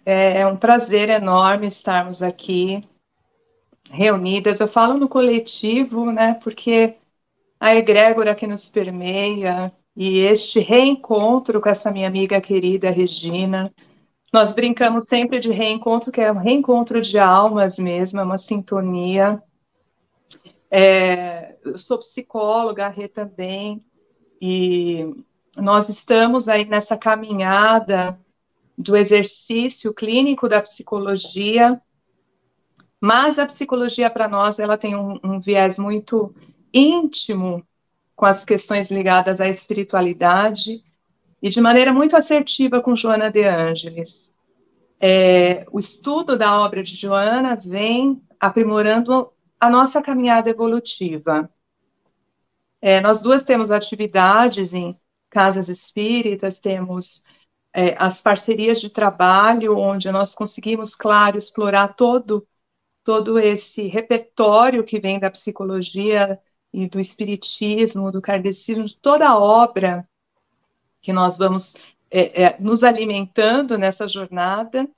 É um prazer enorme estarmos aqui reunidas. Eu falo no coletivo, né? Porque a egrégora que nos permeia e este reencontro com essa minha amiga querida Regina. Nós brincamos sempre de reencontro, que é um reencontro de almas mesmo, é uma sintonia. Eu sou psicóloga, a Rê também, e nós estamos aí nessa caminhada do exercício clínico da psicologia, mas a psicologia para nós ela tem um viés muito íntimo com as questões ligadas à espiritualidade e de maneira muito assertiva com Joana de Ângeles. O estudo da obra de Joana vem aprimorando a nossa caminhada evolutiva. Nós duas temos atividades em casas espíritas, temos as parcerias de trabalho, onde nós conseguimos, claro, explorar todo esse repertório que vem da psicologia e do espiritismo, do kardecismo, de toda a obra que nós vamos nos alimentando nessa jornada,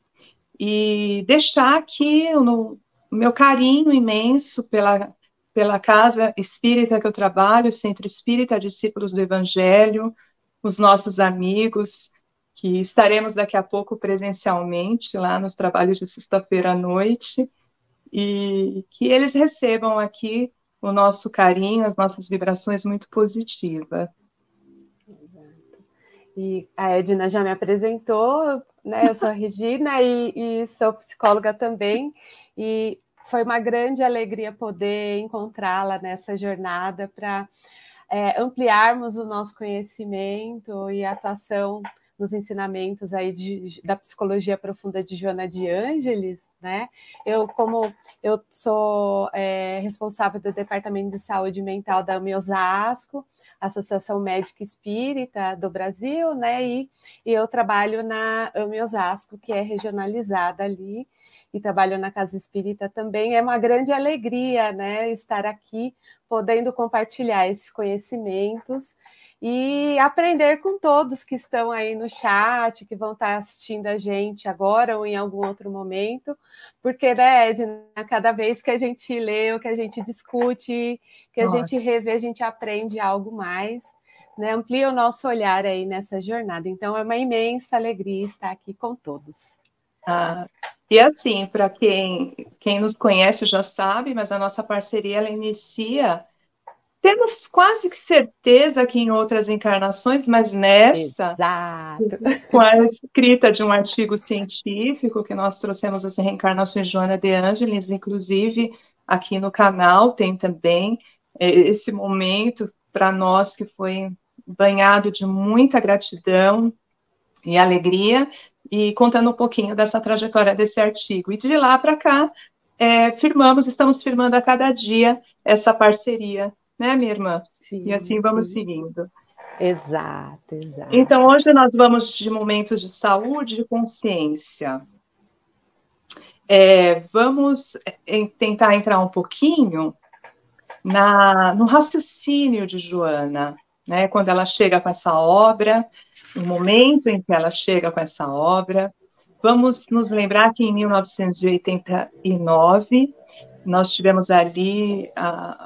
e deixar aqui o meu carinho imenso pela casa espírita que eu trabalho, o Centro Espírita Discípulos do Evangelho, os nossos amigos, que estaremos daqui a pouco presencialmente lá nos trabalhos de sexta-feira à noite, e que eles recebam aqui o nosso carinho, as nossas vibrações muito positivas. E a Edna já me apresentou, né? Eu sou a Regina e sou psicóloga também, e foi uma grande alegria poder encontrá-la nessa jornada para ampliarmos o nosso conhecimento e atuação nos ensinamentos aí da psicologia profunda de Joana de Ângeles, né? Como eu sou responsável do Departamento de Saúde Mental da AME Osasco, Associação Médica Espírita do Brasil, né? E eu trabalho na AME Osasco, que é regionalizada ali, e trabalho na Casa Espírita também. É uma grande alegria, né, estar aqui, podendo compartilhar esses conhecimentos e aprender com todos que estão aí no chat, que vão estar assistindo a gente agora ou em algum outro momento, porque, né, Edna, cada vez que a gente lê, ou que a gente discute, que a gente revê, a gente aprende algo mais, né, amplia o nosso olhar aí nessa jornada. Então, é uma imensa alegria estar aqui com todos. E assim, para quem nos conhece já sabe, mas a nossa parceria ela inicia, temos quase que certeza que em outras encarnações, mas nessa, exato, com a escrita de um artigo científico que nós trouxemos as reencarnações de Joana de Ângeles, inclusive aqui no canal tem também esse momento para nós que foi banhado de muita gratidão e alegria, e contando um pouquinho dessa trajetória desse artigo. E de lá para cá, estamos firmando a cada dia essa parceria, né, minha irmã? Sim, e assim vamos seguindo. Exato, exato. Então, hoje nós vamos de momentos de saúde e consciência. Vamos tentar entrar um pouquinho no raciocínio de Joana, né? Quando ela chega com essa obra, no momento em que ela chega com essa obra. Vamos nos lembrar que em 1989 nós tivemos ali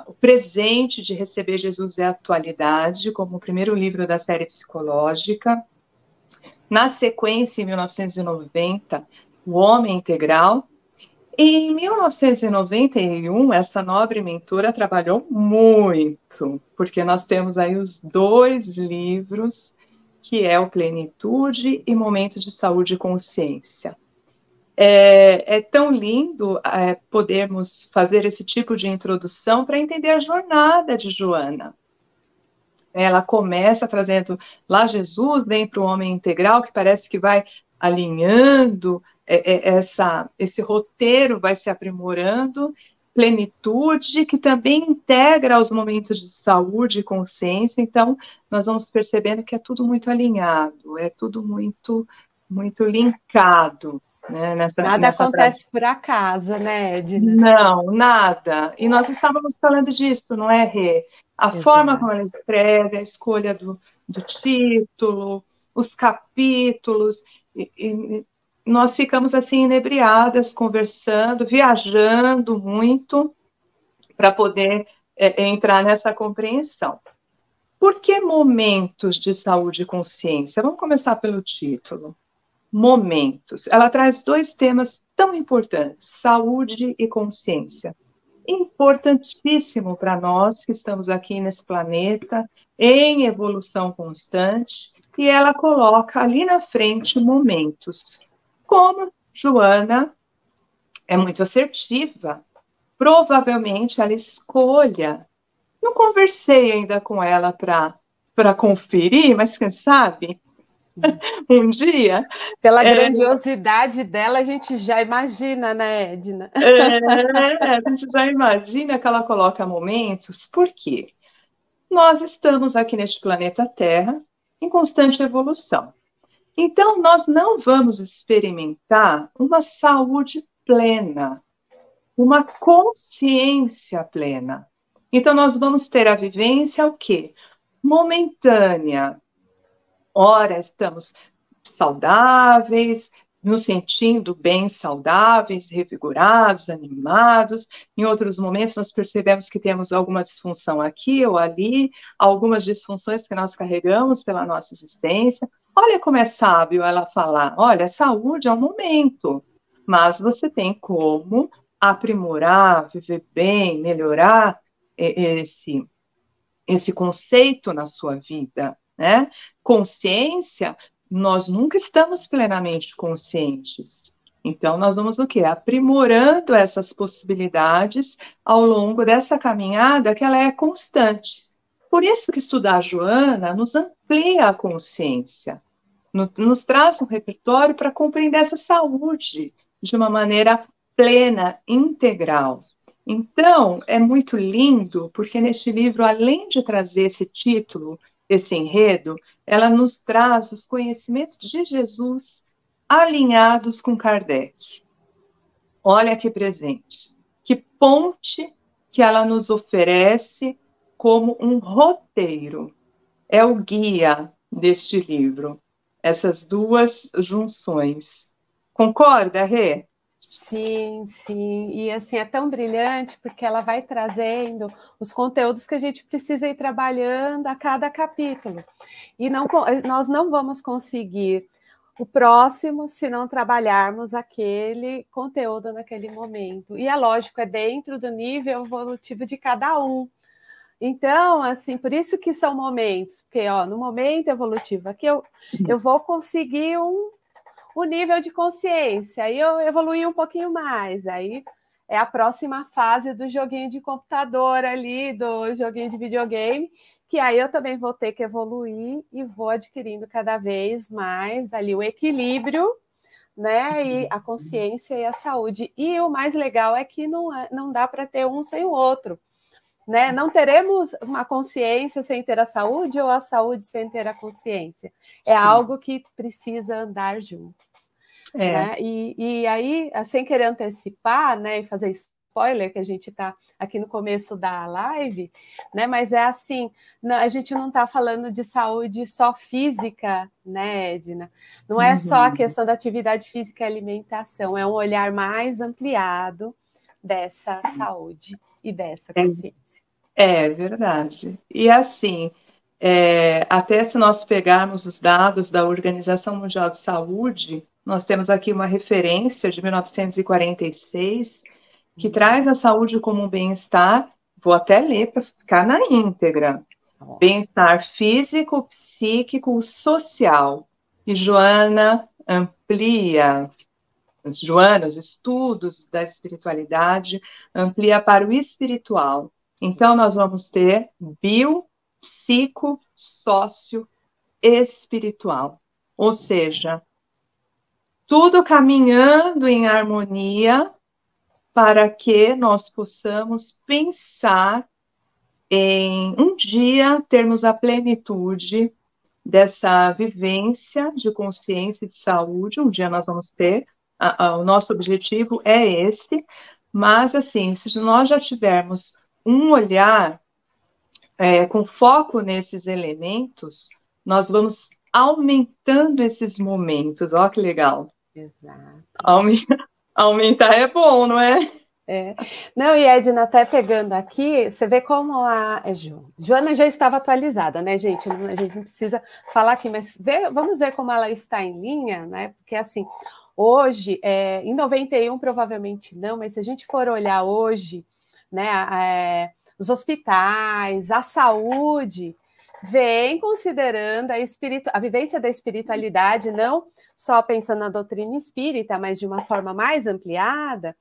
o presente de receber Jesus é a Atualidade, como o primeiro livro da série psicológica. Na sequência, em 1990, O Homem Integral. Em 1991, essa nobre mentora trabalhou muito, porque nós temos aí os 2 livros, que é o Plenitude e Momento de Saúde e Consciência. É tão lindo podermos fazer esse tipo de introdução para entender a jornada de Joana. Ela começa trazendo lá Jesus, vem para o homem integral, que parece que vai alinhando, esse roteiro vai se aprimorando, plenitude, que também integra os momentos de saúde e consciência. Então, nós vamos percebendo que é tudo muito alinhado, é tudo muito, muito linkado. Né, nada acontece por acaso, né, Edna? Não, nada. E nós estávamos falando disso, não é, Rê? A forma como ela escreve, a escolha do título, os capítulos, nós ficamos assim inebriadas, conversando, viajando muito para poder entrar nessa compreensão. Por que momentos de saúde e consciência? Vamos começar pelo título. Momentos. Ela traz dois temas tão importantes, saúde e consciência. Importantíssimo para nós que estamos aqui nesse planeta, em evolução constante, e ela coloca ali na frente momentos. Como Joana é muito assertiva, provavelmente ela escolha. Não conversei ainda com ela para conferir, mas quem sabe um dia. Pela grandiosidade dela, a gente já imagina, né, Edna? A gente já imagina que ela coloca momentos, por quê? Nós estamos aqui neste planeta Terra em constante evolução. Então, nós não vamos experimentar uma saúde plena, uma consciência plena. Então, nós vamos ter a vivência o quê? Momentânea. Ora, estamos saudáveis, nos sentindo bem saudáveis, revigorados, animados. Em outros momentos, nós percebemos que temos alguma disfunção aqui ou ali, algumas disfunções que nós carregamos pela nossa existência. Olha como é sábio ela falar, olha, a saúde é um momento, mas você tem como aprimorar, viver bem, melhorar esse conceito na sua vida, né? Consciência, nós nunca estamos plenamente conscientes. Então, nós vamos o quê? Aprimorando essas possibilidades ao longo dessa caminhada que ela é constante. Por isso que estudar a Joana nos amplia a consciência, nos traz um repertório para compreender essa saúde de uma maneira plena, integral. Então, é muito lindo, porque neste livro, além de trazer esse título, esse enredo, ela nos traz os conhecimentos de Jesus alinhados com Kardec. Olha que presente, que ponte que ela nos oferece como um roteiro. É o guia deste livro, essas duas junções. Concorda, Rê? Sim, sim. E assim, é tão brilhante porque ela vai trazendo os conteúdos que a gente precisa ir trabalhando a cada capítulo. E nós não vamos conseguir o próximo se não trabalharmos aquele conteúdo naquele momento. E é lógico, é dentro do nível evolutivo de cada um. Então, assim, por isso que são momentos, porque no momento evolutivo aqui eu vou conseguir o nível de consciência, aí eu evoluí um pouquinho mais, aí é a próxima fase do joguinho de computador ali, do joguinho de videogame, que aí eu também vou ter que evoluir e vou adquirindo cada vez mais ali o equilíbrio, né, e a consciência e a saúde. E o mais legal é que não dá para ter um sem o outro, né? Não teremos uma consciência sem ter a saúde ou a saúde sem ter a consciência. É Sim. Algo que precisa andar juntos. Né? E aí, sem querer antecipar, né, e fazer spoiler, que a gente está aqui no começo da live, né, mas é assim, a gente não está falando de saúde só física, né, Edna? Não é só a questão da atividade física e alimentação, é um olhar mais ampliado dessa saúde e dessa consciência. É verdade. E assim, até se nós pegarmos os dados da Organização Mundial de Saúde, nós temos aqui uma referência de 1946, que traz a saúde como um bem-estar, vou até ler para ficar na íntegra, bem-estar físico, psíquico, social. E Joana amplia, os estudos da espiritualidade, amplia para o espiritual. Então, nós vamos ter bio, psico, sócio, espiritual. Ou seja, tudo caminhando em harmonia para que nós possamos pensar em um dia termos a plenitude dessa vivência de consciência e de saúde. Um dia nós vamos ter, o nosso objetivo é esse, mas assim, se nós já tivermos um olhar com foco nesses elementos, nós vamos aumentando esses momentos. Olha que legal. Exato. Aumentar é bom, não é? É. Não, e Edna, até pegando aqui, você vê como a Joana já estava atualizada, né, gente? A gente não precisa falar aqui, mas vamos ver como ela está em linha, né? Porque assim, hoje, em 91 provavelmente não, mas se a gente for olhar hoje, né, os hospitais, a saúde, vem considerando a vivência da espiritualidade, não só pensando na doutrina espírita, mas de uma forma mais ampliada,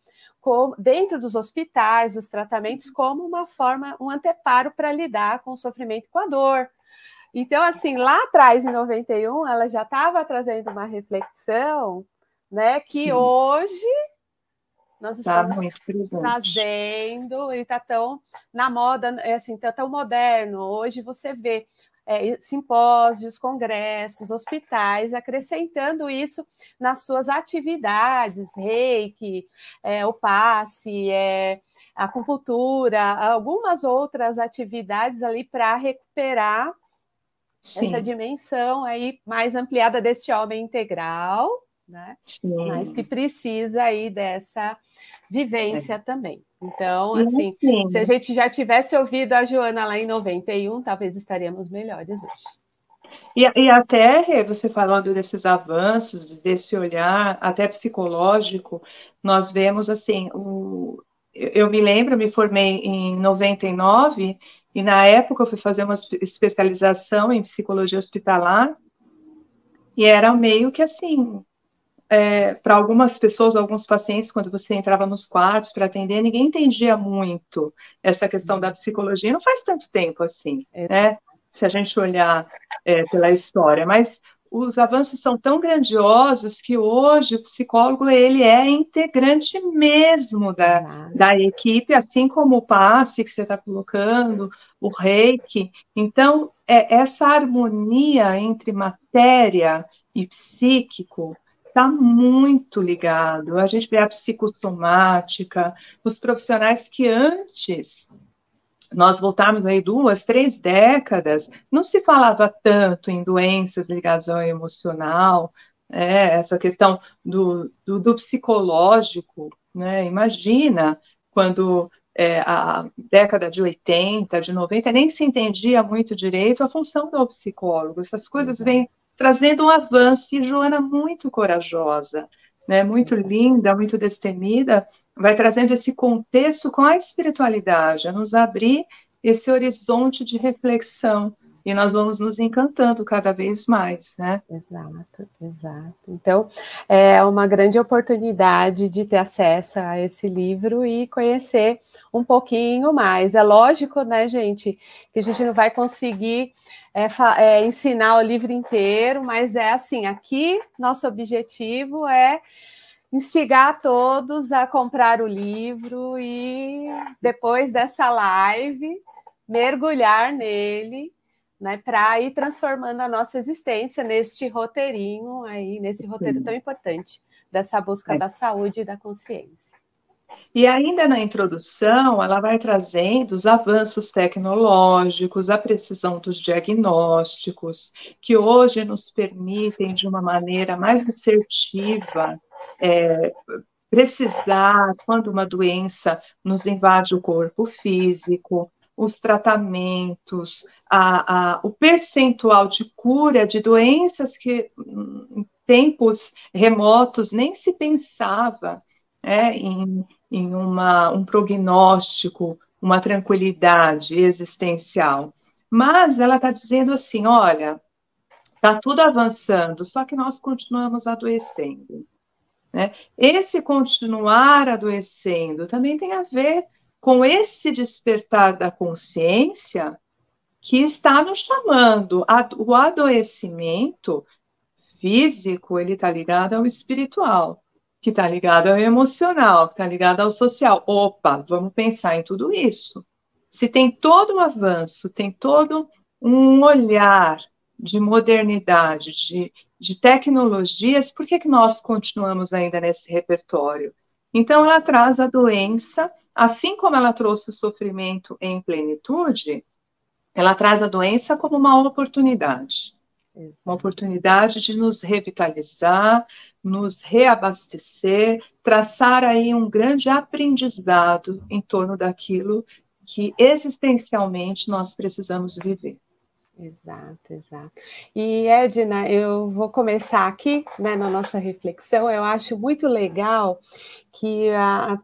dentro dos hospitais, dos tratamentos, como uma forma, um anteparo para lidar com o sofrimento e com a dor. Então, assim, lá atrás, em 91, ela já estava trazendo uma reflexão, né, que Sim. Hoje nós estamos trazendo, e está tão na moda, assim, tá tão moderno. Hoje você vê simpósios, congressos, hospitais, acrescentando isso nas suas atividades, reiki, o passe, a acupuntura, algumas outras atividades ali para recuperar Sim. essa dimensão aí mais ampliada deste homem integral, né? Mas que precisa aí dessa vivência também. Então, assim, se a gente já tivesse ouvido a Joana lá em 91, talvez estaríamos melhores hoje. E até você falando desses avanços, desse olhar até psicológico, nós vemos assim, eu me lembro, me formei em 99 e na época eu fui fazer uma especialização em psicologia hospitalar e era meio que assim, para algumas pessoas, alguns pacientes, quando você entrava nos quartos para atender, ninguém entendia muito essa questão da psicologia, não faz tanto tempo assim, né? Se a gente olhar pela história, mas os avanços são tão grandiosos que hoje o psicólogo ele é integrante mesmo da equipe, assim como o passe que você está colocando, o reiki. Então, essa harmonia entre matéria e psíquico está muito ligado. A gente vê a psicossomática, os profissionais que antes, nós voltarmos aí 2, 3 décadas, não se falava tanto em doenças ligadas ao emocional, essa questão do psicológico, né? Imagina quando a década de 80, de 90, nem se entendia muito direito a função do psicólogo. Essas coisas vêm trazendo um avanço, e Joana muito corajosa, né, muito linda, muito destemida, vai trazendo esse contexto com a espiritualidade, a nos abrir esse horizonte de reflexão, e nós vamos nos encantando cada vez mais, né? Exato, exato. Então, é uma grande oportunidade de ter acesso a esse livro e conhecer um pouquinho mais. É lógico, né, gente, que a gente não vai conseguir ensinar o livro inteiro, mas é assim, aqui nosso objetivo é instigar todos a comprar o livro e depois dessa live mergulhar nele, né, para ir transformando a nossa existência neste roteirinho aí, nesse roteiro tão importante dessa busca da saúde e da consciência. E ainda na introdução, ela vai trazendo os avanços tecnológicos, a precisão dos diagnósticos, que hoje nos permitem, de uma maneira mais assertiva, precisar quando uma doença nos invade o corpo físico, os tratamentos, o percentual de cura de doenças que em tempos remotos nem se pensava em um prognóstico, uma tranquilidade existencial. Mas ela está dizendo assim, olha, está tudo avançando, só que nós continuamos adoecendo. Né? Esse continuar adoecendo também tem a ver com esse despertar da consciência que está nos chamando. O adoecimento físico, ele está ligado ao espiritual, que está ligado ao emocional, que está ligado ao social. Opa, vamos pensar em tudo isso. Se tem todo um avanço, tem todo um olhar de modernidade, de tecnologias, por que nós continuamos ainda nesse repertório? Então, ela traz a doença, assim como ela trouxe o sofrimento em plenitude, ela traz a doença como uma oportunidade. Uma oportunidade de nos revitalizar, nos reabastecer, traçar aí um grande aprendizado em torno daquilo que existencialmente nós precisamos viver. Exato, exato. E, Edna, eu vou começar aqui, né, na nossa reflexão. Eu acho muito legal que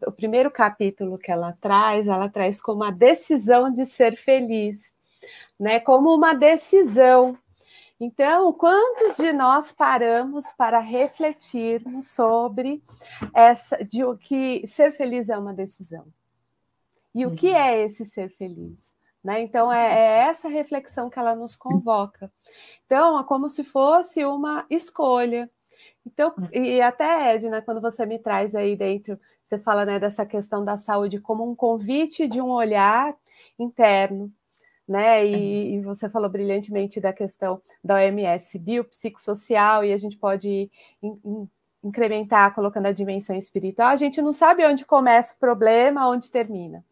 o primeiro capítulo que ela traz como a decisão de ser feliz, né, como uma decisão. Então, quantos de nós paramos para refletirmos sobre de que ser feliz é uma decisão? E o que é esse ser feliz? Né? Então, é essa reflexão que ela nos convoca. Então, é como se fosse uma escolha. Então, e até, Edna, quando você me traz aí dentro, você fala, né, dessa questão da saúde como um convite de um olhar interno, né? E você falou brilhantemente da questão da OMS biopsicossocial, e a gente pode incrementar colocando a dimensão espiritual. A gente não sabe onde começa o problema, onde termina.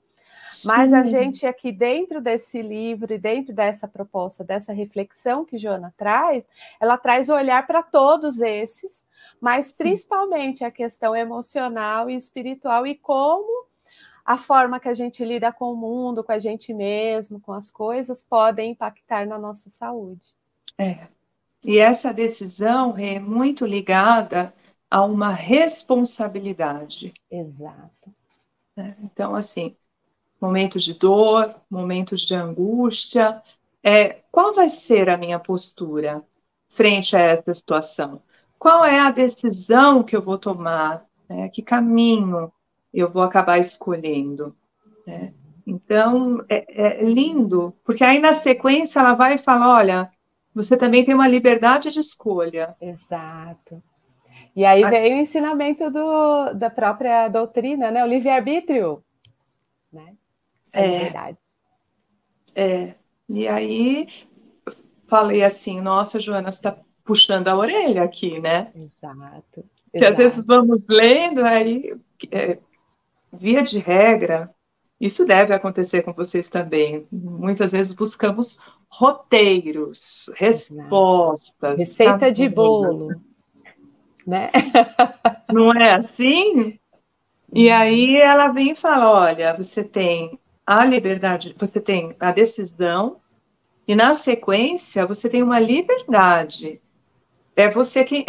Mas a gente aqui dentro desse livro e dentro dessa proposta, dessa reflexão que Joana traz, ela traz o olhar para todos esses, mas principalmente a questão emocional e espiritual e como a forma que a gente lida com o mundo, com a gente mesmo, com as coisas, podem impactar na nossa saúde. E essa decisão é muito ligada a uma responsabilidade. Exato. Então, assim, momentos de dor, momentos de angústia, qual vai ser a minha postura frente a essa situação? Qual é a decisão que eu vou tomar? Que caminho eu vou acabar escolhendo? Então, é lindo, porque aí na sequência ela vai falar, olha, você também tem uma liberdade de escolha. Exato. E aí vem o ensinamento da própria doutrina, né? O livre-arbítrio, né? Essa liberdade. E aí falei assim, nossa, Joana, você está puxando a orelha aqui, né? Exato. Que às vezes vamos lendo, aí, via de regra, isso deve acontecer com vocês também. Muitas vezes buscamos roteiros, respostas. Receita de bolo, né? Não é assim? E aí ela vem e fala, olha, você tem a liberdade, você tem a decisão, e na sequência você tem uma liberdade. É você que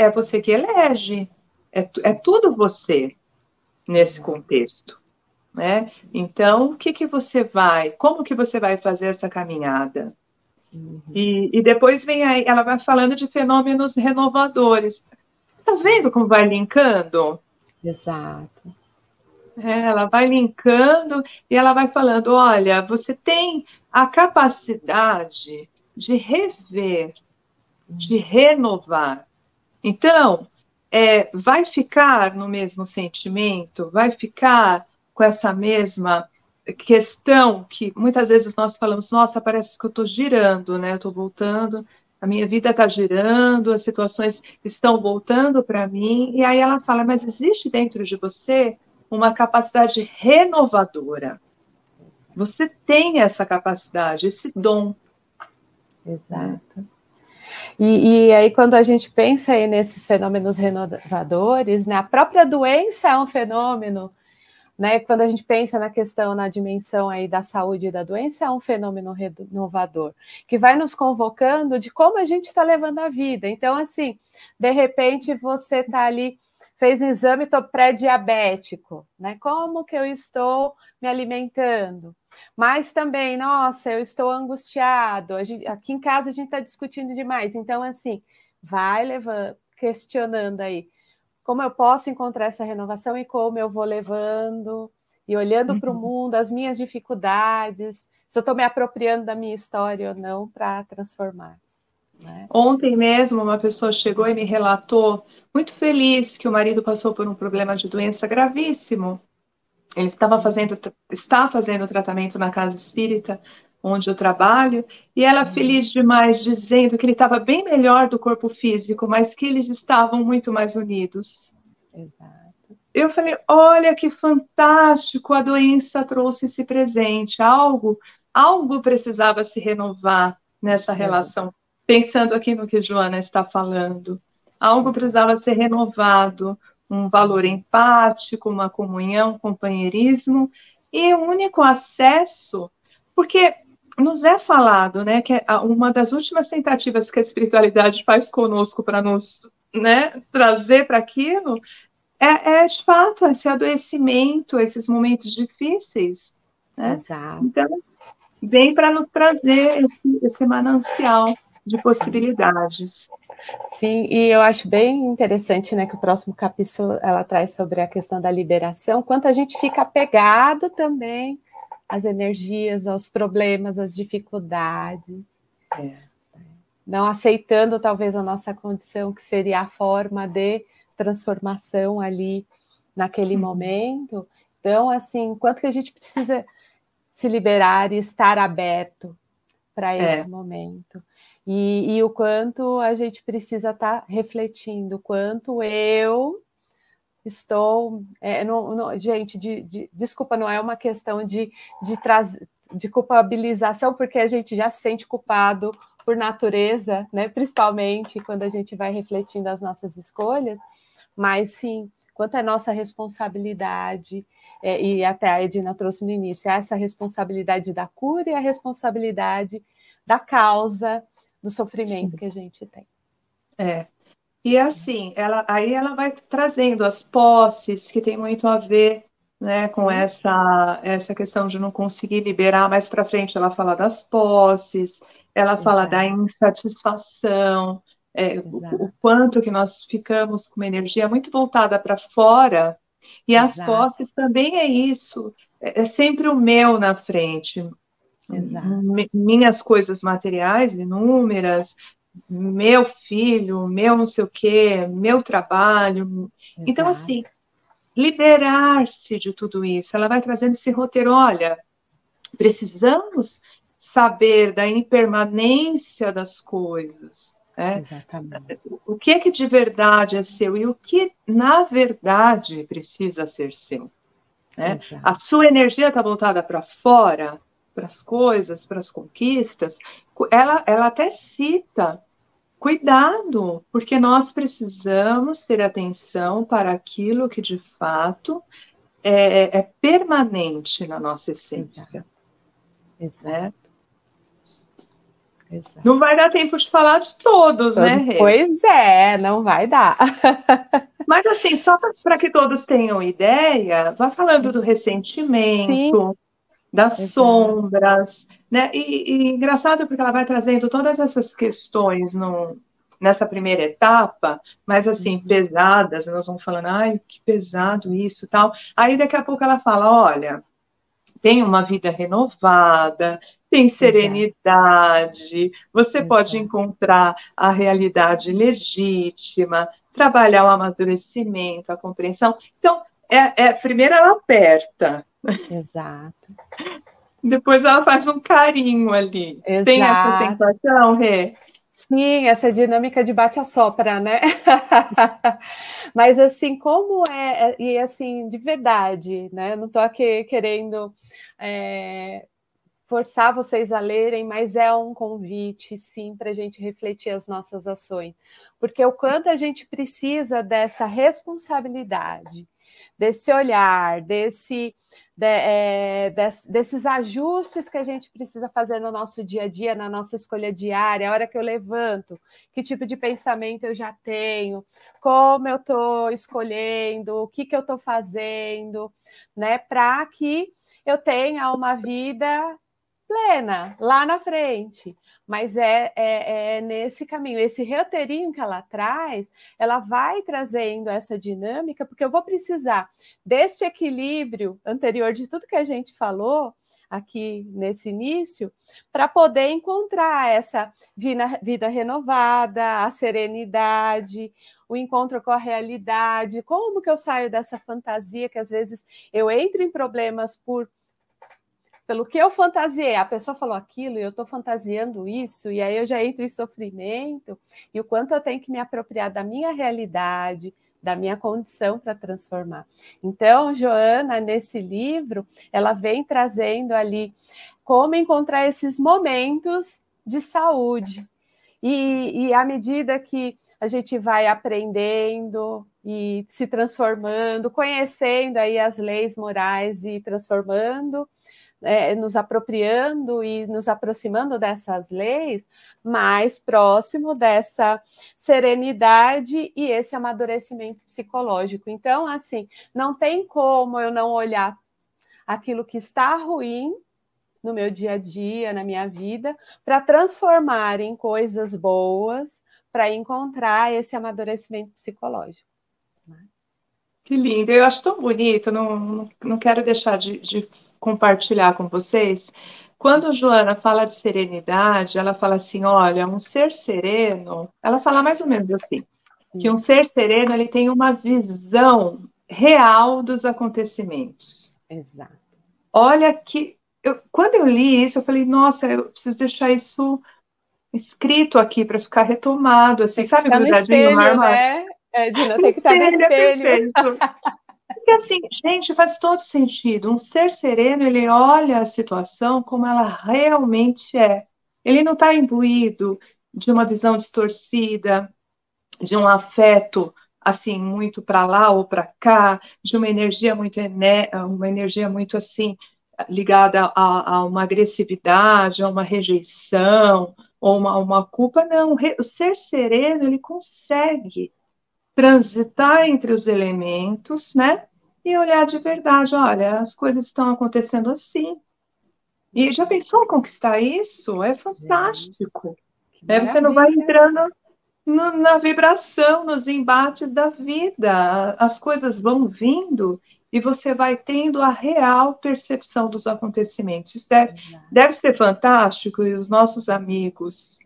elege. É tudo você nesse contexto, né? Então, como que você vai fazer essa caminhada? E depois vem aí, ela vai falando de fenômenos renovadores. Tá vendo como vai linkando? Exato. Ela vai linkando e ela vai falando, olha, você tem a capacidade de rever, de renovar. Então, vai ficar no mesmo sentimento, vai ficar com essa mesma questão que muitas vezes nós falamos, nossa, parece que eu estou girando, né? Eu estou voltando, a minha vida está girando, as situações estão voltando para mim, e aí ela fala, mas existe dentro de você uma capacidade renovadora. Você tem essa capacidade, esse dom. Exato. E aí, quando a gente pensa aí nesses fenômenos renovadores, né, a própria doença é um fenômeno, né? Quando a gente pensa na questão, na dimensão aí da saúde e da doença, é um fenômeno renovador, que vai nos convocando de como a gente está levando a vida. Então, assim, de repente você está ali, fez um exame, estou pré-diabético, né? Como que eu estou me alimentando? Mas também, nossa, eu estou angustiado. Aqui em casa a gente está discutindo demais. Então, assim, vai levando, questionando aí como eu posso encontrar essa renovação e como eu vou levando e olhando para o mundo, as minhas dificuldades, se eu estou me apropriando da minha história ou não para transformar. Né? Ontem mesmo, uma pessoa chegou e me relatou, muito feliz, que o marido passou por um problema de doença gravíssimo. Ele está fazendo tratamento na casa espírita, onde eu trabalho, e ela feliz demais, dizendo que ele estava bem melhor do corpo físico, mas que eles estavam muito mais unidos. Exato. Eu falei, olha que fantástico, a doença trouxe esse presente, algo precisava se renovar nessa relação pensando aqui no que a Joana está falando. Algo precisava ser renovado, um valor empático, uma comunhão, um companheirismo, e o único acesso, porque nos é falado, né, que uma das últimas tentativas que a espiritualidade faz conosco para nos, né, trazer para aquilo, de fato, esse adoecimento, esses momentos difíceis, né? Exato. Então, vem para nos trazer esse manancial de possibilidades. Sim, e eu acho bem interessante, né, que o próximo capítulo ela traz sobre a questão da liberação, quanto a gente fica apegado também às energias, aos problemas, às dificuldades, não aceitando talvez a nossa condição, que seria a forma de transformação ali naquele momento. Então, assim, quanto que a gente precisa se liberar e estar aberto para esse momento. E o quanto a gente precisa estar refletindo, quanto eu estou... gente, desculpa, não é uma questão de culpabilização, porque a gente já se sente culpado por natureza, né? Principalmente quando a gente vai refletindo as nossas escolhas, mas sim, quanto é nossa responsabilidade, e até a Edina trouxe no início, essa responsabilidade da cura e a responsabilidade da causa do sofrimento que a gente tem. E assim, ela vai trazendo as posses, que tem muito a ver, né, com essa questão de não conseguir liberar. Mais para frente ela fala das posses, ela fala da insatisfação, o quanto que nós ficamos com uma energia muito voltada para fora, e as posses também é isso, é sempre o meu na frente. Minhas coisas materiais, inúmeras, meu filho, meu não sei o quê, meu trabalho. Então, assim, liberar-se de tudo isso. Ela vai trazendo esse roteiro, olha, precisamos saber da impermanência das coisas. Né? O que é que de verdade é seu e o que, na verdade, precisa ser seu. Né? A sua energia está voltada para fora, para as coisas, para as conquistas. Ela até cita, cuidado, porque nós precisamos ter atenção para aquilo que de fato é permanente na nossa essência. Né? Não vai dar tempo de falar de todos, né, Rê? Pois é, não vai dar. Mas assim, só para que todos tenham ideia, vai falando do ressentimento, das sombras, né? E engraçado porque ela vai trazendo todas essas questões nessa primeira etapa, mas assim, pesadas, nós vamos falando, ai, que pesado isso, tal. Aí daqui a pouco ela fala, olha, tem uma vida renovada, tem serenidade, você pode encontrar a realidade legítima, trabalhar o amadurecimento, a compreensão. Então, primeiro ela aperta. Depois ela faz um carinho ali. Tem essa sensação, Rê? Sim, essa dinâmica de bate-a-sopra, né? Mas assim, como e assim, de verdade, né? Não estou aqui querendo forçar vocês a lerem, mas é um convite, sim, para a gente refletir as nossas ações. Porque o quanto a gente precisa dessa responsabilidade, desse olhar, desses ajustes que a gente precisa fazer no nosso dia a dia, na nossa escolha diária, a hora que eu levanto, que tipo de pensamento eu já tenho, como eu estou escolhendo, o que eu estou fazendo, né, para que eu tenha uma vida plena, lá na frente. Mas é nesse caminho, esse roteirinho que ela traz, ela vai trazendo essa dinâmica, porque eu vou precisar deste equilíbrio anterior de tudo que a gente falou aqui nesse início, para poder encontrar essa vida renovada, a serenidade, o encontro com a realidade, como que eu saio dessa fantasia que às vezes eu entro em problemas pelo que eu fantasiei, a pessoa falou aquilo e eu estou fantasiando isso, e aí eu já entro em sofrimento, e o quanto eu tenho que me apropriar da minha realidade, da minha condição para transformar. Então, Joana, nesse livro, ela vem trazendo ali como encontrar esses momentos de saúde. E à medida que a gente vai aprendendo e se transformando, conhecendo aí as leis morais e transformando, nos apropriando e nos aproximando dessas leis, mais próximo dessa serenidade e esse amadurecimento psicológico. Então, assim, não tem como eu não olhar aquilo que está ruim no meu dia a dia, na minha vida, para transformar em coisas boas, para encontrar esse amadurecimento psicológico. Que lindo, eu acho tão bonito, não quero deixar de compartilhar com vocês. Quando a Joana fala de serenidade, ela fala assim, olha, um ser sereno, ela fala mais ou menos assim, que um ser sereno, ele tem uma visão real dos acontecimentos. Exato. Olha que, quando eu li isso, eu falei, nossa, eu preciso deixar isso escrito aqui para ficar retomado, assim, tem que sabe, estar no grudadinho no espelho, armário? né? Dina, No tem que estar no espelho, é espelho. perfeito. Porque assim, gente, faz todo sentido. Um ser sereno, ele olha a situação como ela realmente é. Ele não está imbuído de uma visão distorcida, de um afeto assim muito para lá ou para cá, de uma energia muito assim ligada a uma agressividade, a uma rejeição ou uma culpa. Não, o ser sereno ele consegue transitar entre os elementos, né? E olhar de verdade, olha, as coisas estão acontecendo assim. E já pensou em conquistar isso? É fantástico. Você não vai Maravilha. entrando na vibração, nos embates da vida. As coisas vão vindo e você vai tendo a real percepção dos acontecimentos. Isso deve ser fantástico e os nossos amigos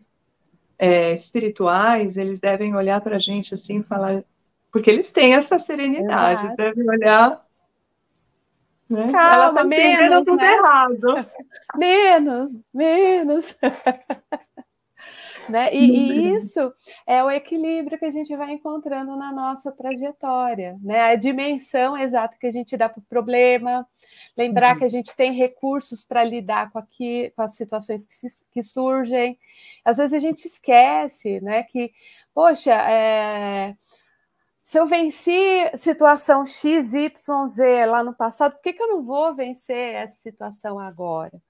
espirituais, eles devem olhar para a gente assim e falar, porque eles têm essa serenidade, eles Exato. devem olhar, né? Ela está Calma, entendendo menos, tudo né? errado. Menos. Né? E isso é o equilíbrio que a gente vai encontrando na nossa trajetória, né? A dimensão exata que a gente dá para o problema, lembrar que a gente tem recursos para lidar com as situações que surgem. Às vezes a gente esquece, né? Que, poxa, se eu venci situação X, Y, Z lá no passado, por que eu não vou vencer essa situação agora?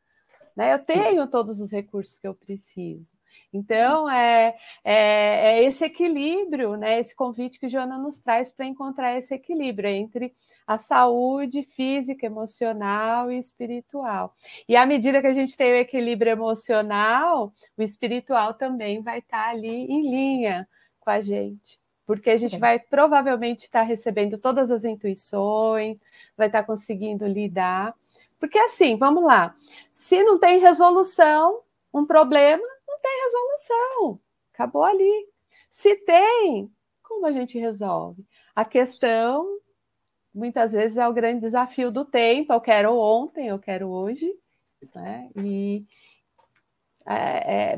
Né? Eu tenho todos os recursos que eu preciso. Então, é esse equilíbrio, né? Esse convite que Joana nos traz para encontrar esse equilíbrio entre a saúde física, emocional e espiritual. E à medida que a gente tem o equilíbrio emocional, o espiritual também vai estar ali em linha com a gente. Porque a gente vai provavelmente estar recebendo todas as intuições, vai estar conseguindo lidar. Porque assim, vamos lá, se não tem resolução, um problema, não tem resolução, acabou ali. Se tem, como a gente resolve? A questão, muitas vezes, é o grande desafio do tempo, eu quero ontem, eu quero hoje, né? E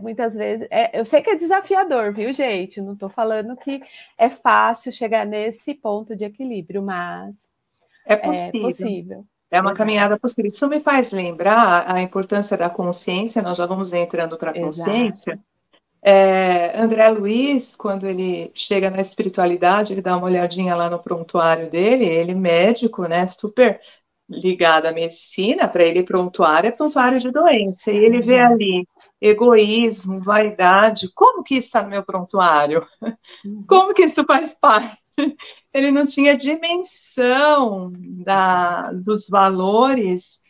muitas vezes, eu sei que é desafiador, viu, gente? Não estou falando que é fácil chegar nesse ponto de equilíbrio, mas É é possível. possível. É uma Exato. caminhada possível. Isso me faz lembrar a importância da consciência, nós já vamos entrando para a consciência. André Luiz, quando ele chega na espiritualidade, ele dá uma olhadinha lá no prontuário dele, ele médico, né, super ligado à medicina, para ele prontuário é prontuário de doença, e ele vê ali egoísmo, vaidade, como que isso está no meu prontuário? Como que isso faz parte? Ele não tinha dimensão dos valores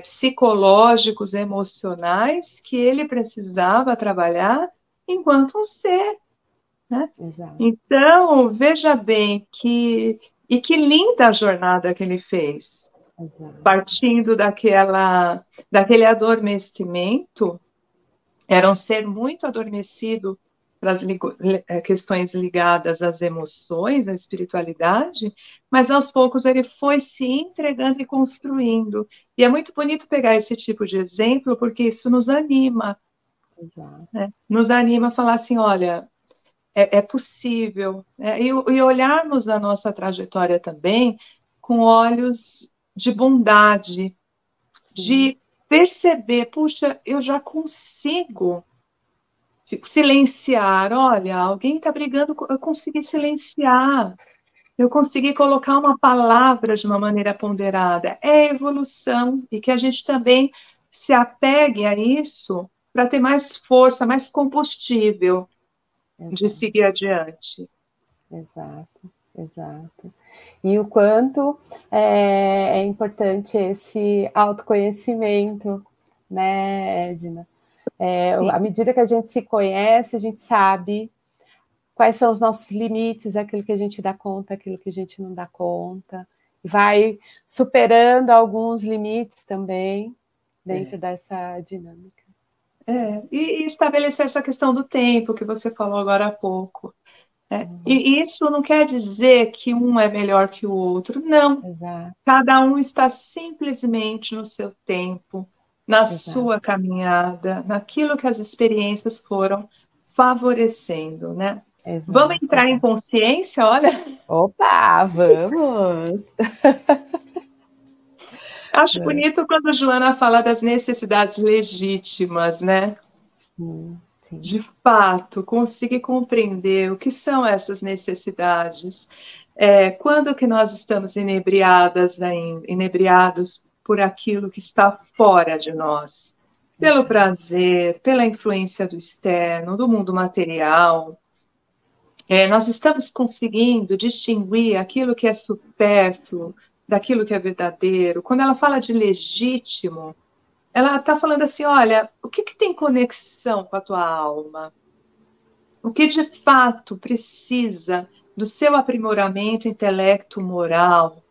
psicológicos, emocionais que ele precisava trabalhar enquanto um ser, né? Então, veja bem que linda a jornada que ele fez, partindo daquele adormecimento, era um ser muito adormecido para as questões ligadas às emoções, à espiritualidade, mas aos poucos ele foi se entregando e construindo. E é muito bonito pegar esse tipo de exemplo, porque isso nos anima. Né? Nos anima a falar assim, olha, é possível. Né? E olharmos a nossa trajetória também com olhos de bondade, de perceber, puxa, eu já consigo Silenciar, olha, alguém está brigando, eu consegui silenciar, eu consegui colocar uma palavra de uma maneira ponderada. É evolução, e que a gente também se apegue a isso para ter mais força, mais combustível de seguir adiante. Exato, exato. E o quanto é importante esse autoconhecimento, né, Edna? À medida que a gente se conhece, a gente sabe quais são os nossos limites, aquilo que a gente dá conta, aquilo que a gente não dá conta. Vai superando alguns limites também dentro dessa dinâmica. E estabelecer essa questão do tempo que você falou agora há pouco. E isso não quer dizer que um é melhor que o outro, não. Exato. Cada um está simplesmente no seu tempo, na sua caminhada, naquilo que as experiências foram favorecendo, né? Exato, vamos entrar em consciência, olha? Opa, vamos! Acho bonito quando a Joana fala das necessidades legítimas, né? Sim, sim. De fato, conseguir compreender o que são essas necessidades. Quando que nós estamos inebriados por aquilo que está fora de nós? Pelo prazer, pela influência do externo, do mundo material. Nós estamos conseguindo distinguir aquilo que é supérfluo daquilo que é verdadeiro. Quando ela fala de legítimo, ela está falando assim, olha, o que tem conexão com a tua alma? O que de fato precisa do seu aprimoramento intelecto-moral,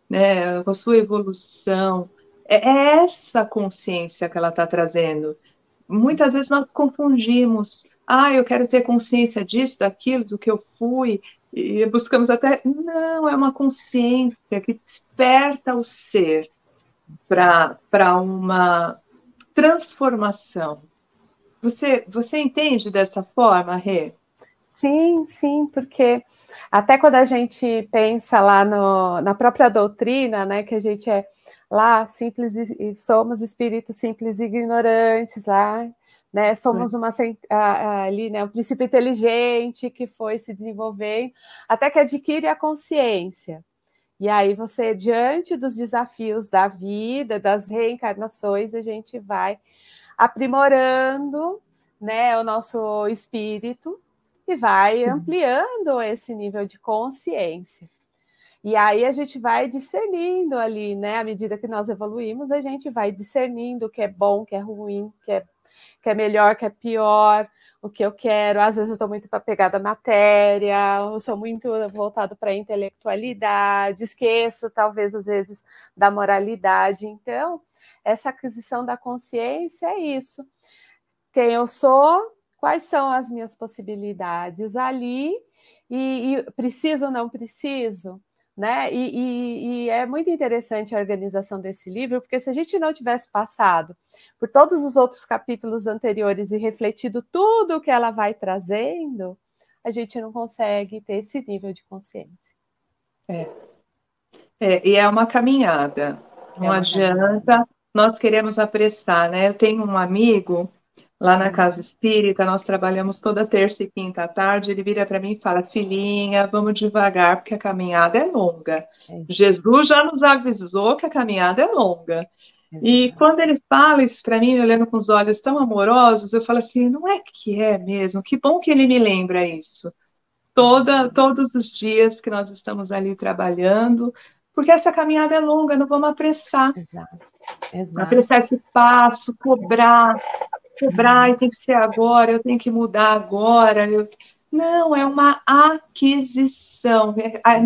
né, com a sua evolução? É essa consciência que ela está trazendo. Muitas vezes nós confundimos, eu quero ter consciência disso, daquilo, do que eu fui, e buscamos até... Não, é uma consciência que desperta o ser para uma transformação. Você entende dessa forma, Rê? Sim, sim, porque até quando a gente pensa lá na própria doutrina, né, que a gente é lá simples e somos espíritos simples e ignorantes lá, né, fomos ali, né, um princípio inteligente que foi se desenvolvendo até que adquire a consciência. E aí você, diante dos desafios da vida, das reencarnações, a gente vai aprimorando, né, o nosso espírito e vai ampliando esse nível de consciência. E aí a gente vai discernindo ali, né? À medida que nós evoluímos, a gente vai discernindo o que é bom, o que é ruim, o que é melhor, o que é pior, o que eu quero. Às vezes eu estou muito apegada à matéria, eu sou muito voltado para a intelectualidade, esqueço, talvez, às vezes, da moralidade. Então, essa aquisição da consciência é isso. Quem eu sou, quais são as minhas possibilidades ali, e preciso ou não preciso, né? E é muito interessante a organização desse livro, porque se a gente não tivesse passado por todos os outros capítulos anteriores e refletido tudo o que ela vai trazendo, a gente não consegue ter esse nível de consciência. E é uma caminhada. Não adianta, nós queremos apressar, né? Eu tenho um amigo lá na Casa Espírita, nós trabalhamos toda terça e quinta à tarde, ele vira para mim e fala, filhinha, vamos devagar, porque a caminhada é longa. Jesus já nos avisou que a caminhada é longa. E quando ele fala isso para mim, olhando com os olhos tão amorosos, eu falo assim, não é que é mesmo? Que bom que ele me lembra isso. Todos os dias que nós estamos ali trabalhando, porque essa caminhada é longa, não vamos apressar. Exato. Apressar esse passo, cobrar, e tem que ser agora, eu tenho que mudar agora. Não, é uma aquisição,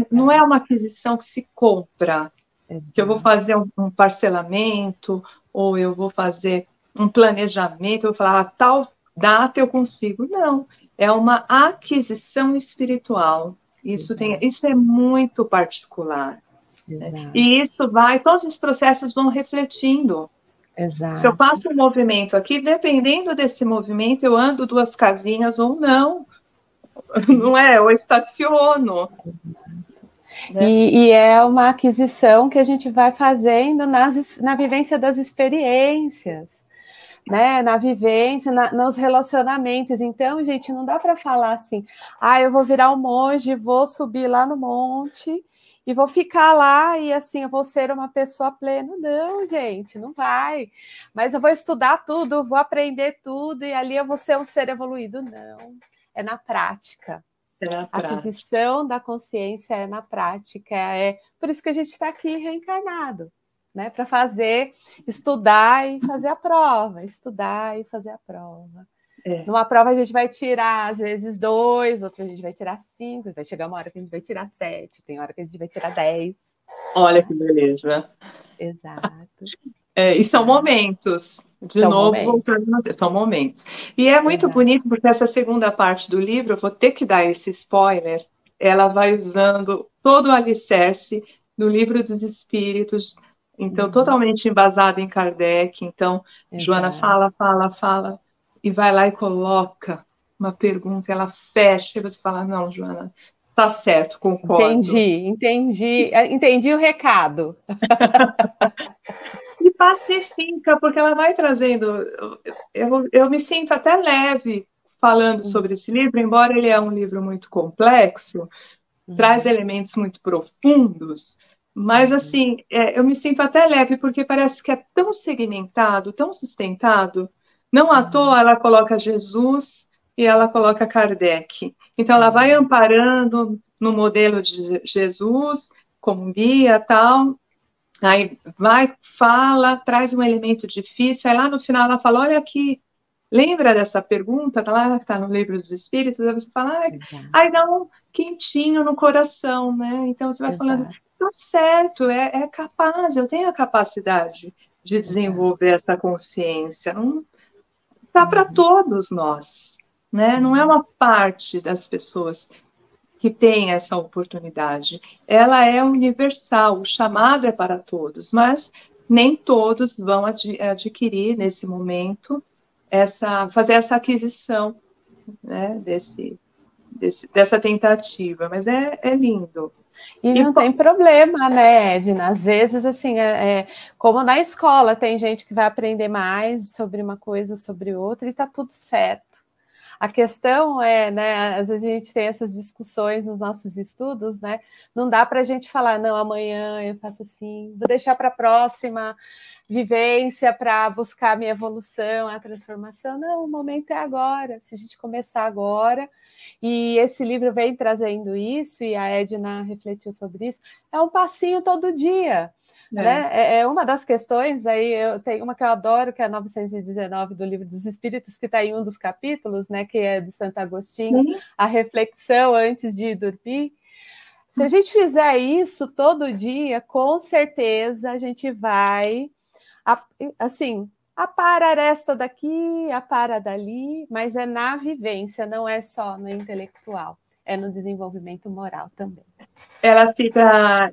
não é uma aquisição que se compra, que eu vou fazer um parcelamento, ou eu vou fazer um planejamento, eu vou falar, tal data eu consigo. Não, é uma aquisição espiritual. Isso é muito particular. Né? E isso todos os processos vão refletindo. Exato. Se eu faço um movimento aqui, dependendo desse movimento, eu ando 2 casinhas ou não. Não é? Eu estaciono. Né? E é uma aquisição que a gente vai fazendo na vivência das experiências. né, na vivência, nos relacionamentos. Então, gente, não dá para falar assim, eu vou virar um monge, vou subir lá no monte e vou ficar lá e assim eu vou ser uma pessoa plena. Não, gente, não vai. Mas eu vou estudar tudo, vou aprender tudo e ali eu vou ser um ser evoluído. Não, é na prática. A aquisição da consciência é na prática. É por isso que a gente está aqui reencarnado, né? Para estudar e fazer a prova, estudar e fazer a prova. Numa prova a gente vai tirar, às vezes, 2, outra a gente vai tirar 5, vai chegar uma hora que a gente vai tirar 7, tem hora que a gente vai tirar 10. Olha que beleza. Exato. E são momentos. São momentos. E é muito bonito, porque essa segunda parte do livro, eu vou ter que dar esse spoiler, ela vai usando todo o alicerce do Livro dos Espíritos, então, totalmente embasado em Kardec. Então, Joana fala, e vai lá e coloca uma pergunta, ela fecha, e você fala, não, Joana, tá certo, concordo. Entendi o recado. E pacifica, porque ela vai trazendo... Eu me sinto até leve falando sobre esse livro, embora ele é um livro muito complexo, traz elementos muito profundos, mas, assim, eu me sinto até leve, porque parece que é tão segmentado, tão sustentado. Não à toa ela coloca Jesus e ela coloca Kardec. Então, ela vai amparando no modelo de Jesus, como guia e tal, aí fala, traz um elemento difícil, aí lá no final ela fala, olha aqui, lembra dessa pergunta? Está no Livro dos Espíritos, aí você fala, aí dá um quentinho no coração, né? Então você vai falando, tá certo, é capaz, eu tenho a capacidade de desenvolver essa consciência. Não dá para todos nós, né? Não é uma parte das pessoas que tem essa oportunidade. Ela é universal, o chamado é para todos, mas nem todos vão adquirir nesse momento fazer essa aquisição, né, dessa tentativa, mas é lindo. E não tem problema, né, Edna? Às vezes, assim, como na escola, tem gente que vai aprender mais sobre uma coisa, sobre outra, e tá tudo certo. A questão é, né, às vezes a gente tem essas discussões nos nossos estudos, né? Não dá para a gente falar, não, amanhã eu faço assim, vou deixar para a próxima vivência para buscar a minha evolução, a transformação. Não, o momento é agora. Se a gente começar agora, e esse livro vem trazendo isso, e a Edna refletiu sobre isso, é um passinho todo dia. Né? É uma das questões, aí eu tenho uma que eu adoro, que é a 919 do Livro dos Espíritos, que está em um dos capítulos, né, que é de Santo Agostinho, a reflexão antes de dormir. Se a gente fizer isso todo dia, com certeza a gente vai, assim, aparar esta daqui, aparar dali, mas é na vivência, não é só no intelectual, é no desenvolvimento moral também. Ela cita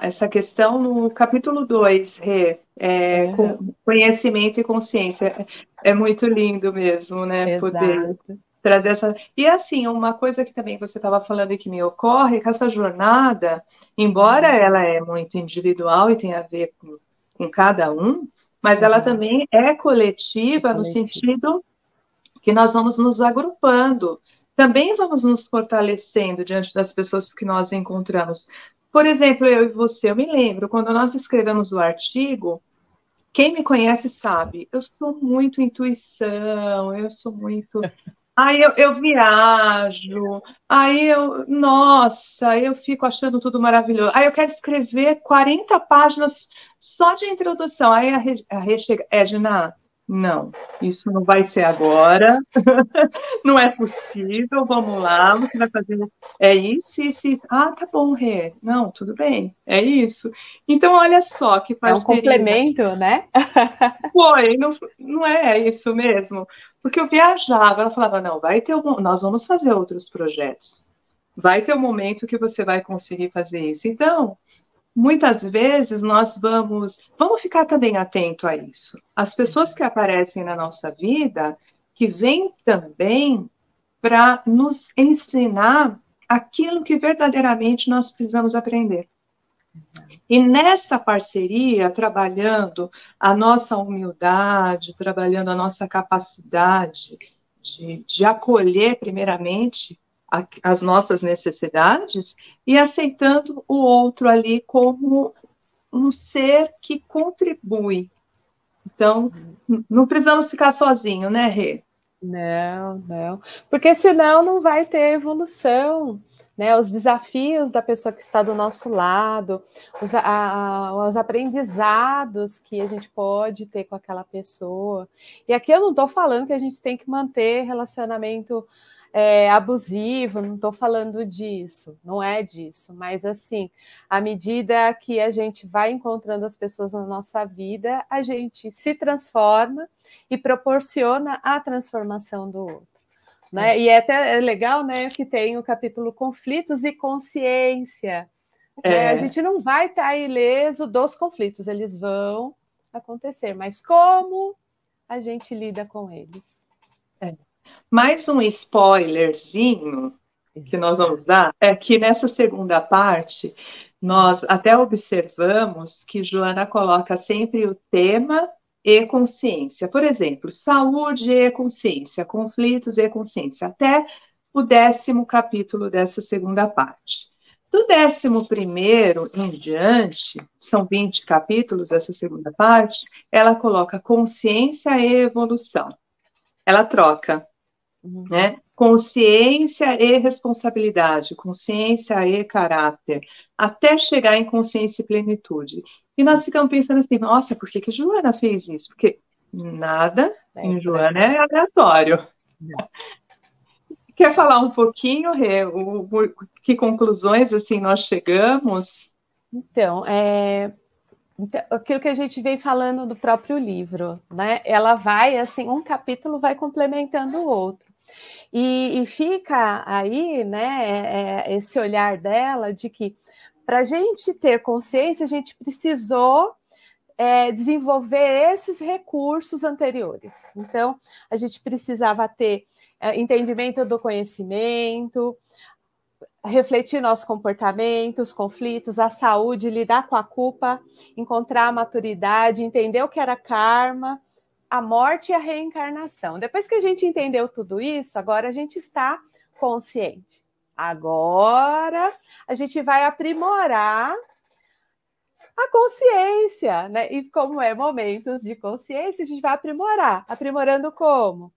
essa questão no capítulo 2, com conhecimento e consciência. É muito lindo mesmo, né? Exato. Poder trazer essa... E, assim, uma coisa que também você estava falando e que me ocorre, é que essa jornada, embora ela é muito individual e tenha a ver com cada um, mas ela também é coletiva no sentido que nós vamos nos agrupando, também vamos nos fortalecendo diante das pessoas que nós encontramos. Por exemplo, eu e você, eu me lembro, quando nós escrevemos o artigo, quem me conhece sabe, eu sou muito intuição, eu sou muito... Aí eu viajo, nossa, eu fico achando tudo maravilhoso. Aí eu quero escrever 40 páginas só de introdução. Aí a Rê chega, Edna, não, isso não vai ser agora, não é possível, vamos lá, você vai fazer, isso. Tá bom, Rê, não, tudo bem, é isso. Então, olha só que parceria. É um complemento, né? Foi, não é isso mesmo? Porque eu viajava, ela falava, não, nós vamos fazer outros projetos, vai ter um momento que você vai conseguir fazer isso. Então, muitas vezes nós vamos ficar também atento a isso. As pessoas que aparecem na nossa vida, que vêm também para nos ensinar aquilo que verdadeiramente nós precisamos aprender. E nessa parceria, trabalhando a nossa humildade, trabalhando a nossa capacidade de acolher, primeiramente, as nossas necessidades e aceitando o outro ali como um ser que contribui. Então, não precisamos ficar sozinhos, né, Rê? Não, não. Porque senão não vai ter evolução, né? Os desafios da pessoa que está do nosso lado, os aprendizados que a gente pode ter com aquela pessoa. E aqui eu não estou falando que a gente tem que manter relacionamento abusivo, não estou falando disso, não é disso, mas assim, à medida que a gente vai encontrando as pessoas na nossa vida, a gente se transforma e proporciona a transformação do outro. Né? E até legal, né, que tem o capítulo Conflitos e Consciência. Né? A gente não vai estar ileso dos conflitos, eles vão acontecer, mas como a gente lida com eles? Mais um spoilerzinho que nós vamos dar é que nessa segunda parte nós até observamos que Joana coloca sempre o tema e consciência. Por exemplo, saúde e consciência, conflitos e consciência, até o 10º capítulo dessa segunda parte. Do 11º em diante, são 20 capítulos essa segunda parte, ela coloca consciência e evolução. Ela troca, né? Consciência e responsabilidade, consciência e caráter, até chegar em consciência e plenitude. E nós ficamos pensando assim, nossa, por que Joana fez isso? Porque nada em Joana é aleatório. Não. Quer falar um pouquinho, Rê, que conclusões assim nós chegamos? Então, aquilo que a gente vem falando do próprio livro, né? Ela vai, assim, um capítulo vai complementando o outro. E fica aí, né, esse olhar dela de que para a gente ter consciência, a gente precisou desenvolver esses recursos anteriores. Então, a gente precisava ter entendimento do conhecimento, refletir nossos comportamentos, conflitos, a saúde, lidar com a culpa, encontrar a maturidade, entender o que era karma, a morte e a reencarnação. Depois que a gente entendeu tudo isso, agora a gente está consciente. Agora a gente vai aprimorar a consciência, né? E como é momentos de consciência, a gente vai aprimorar. Aprimorando como?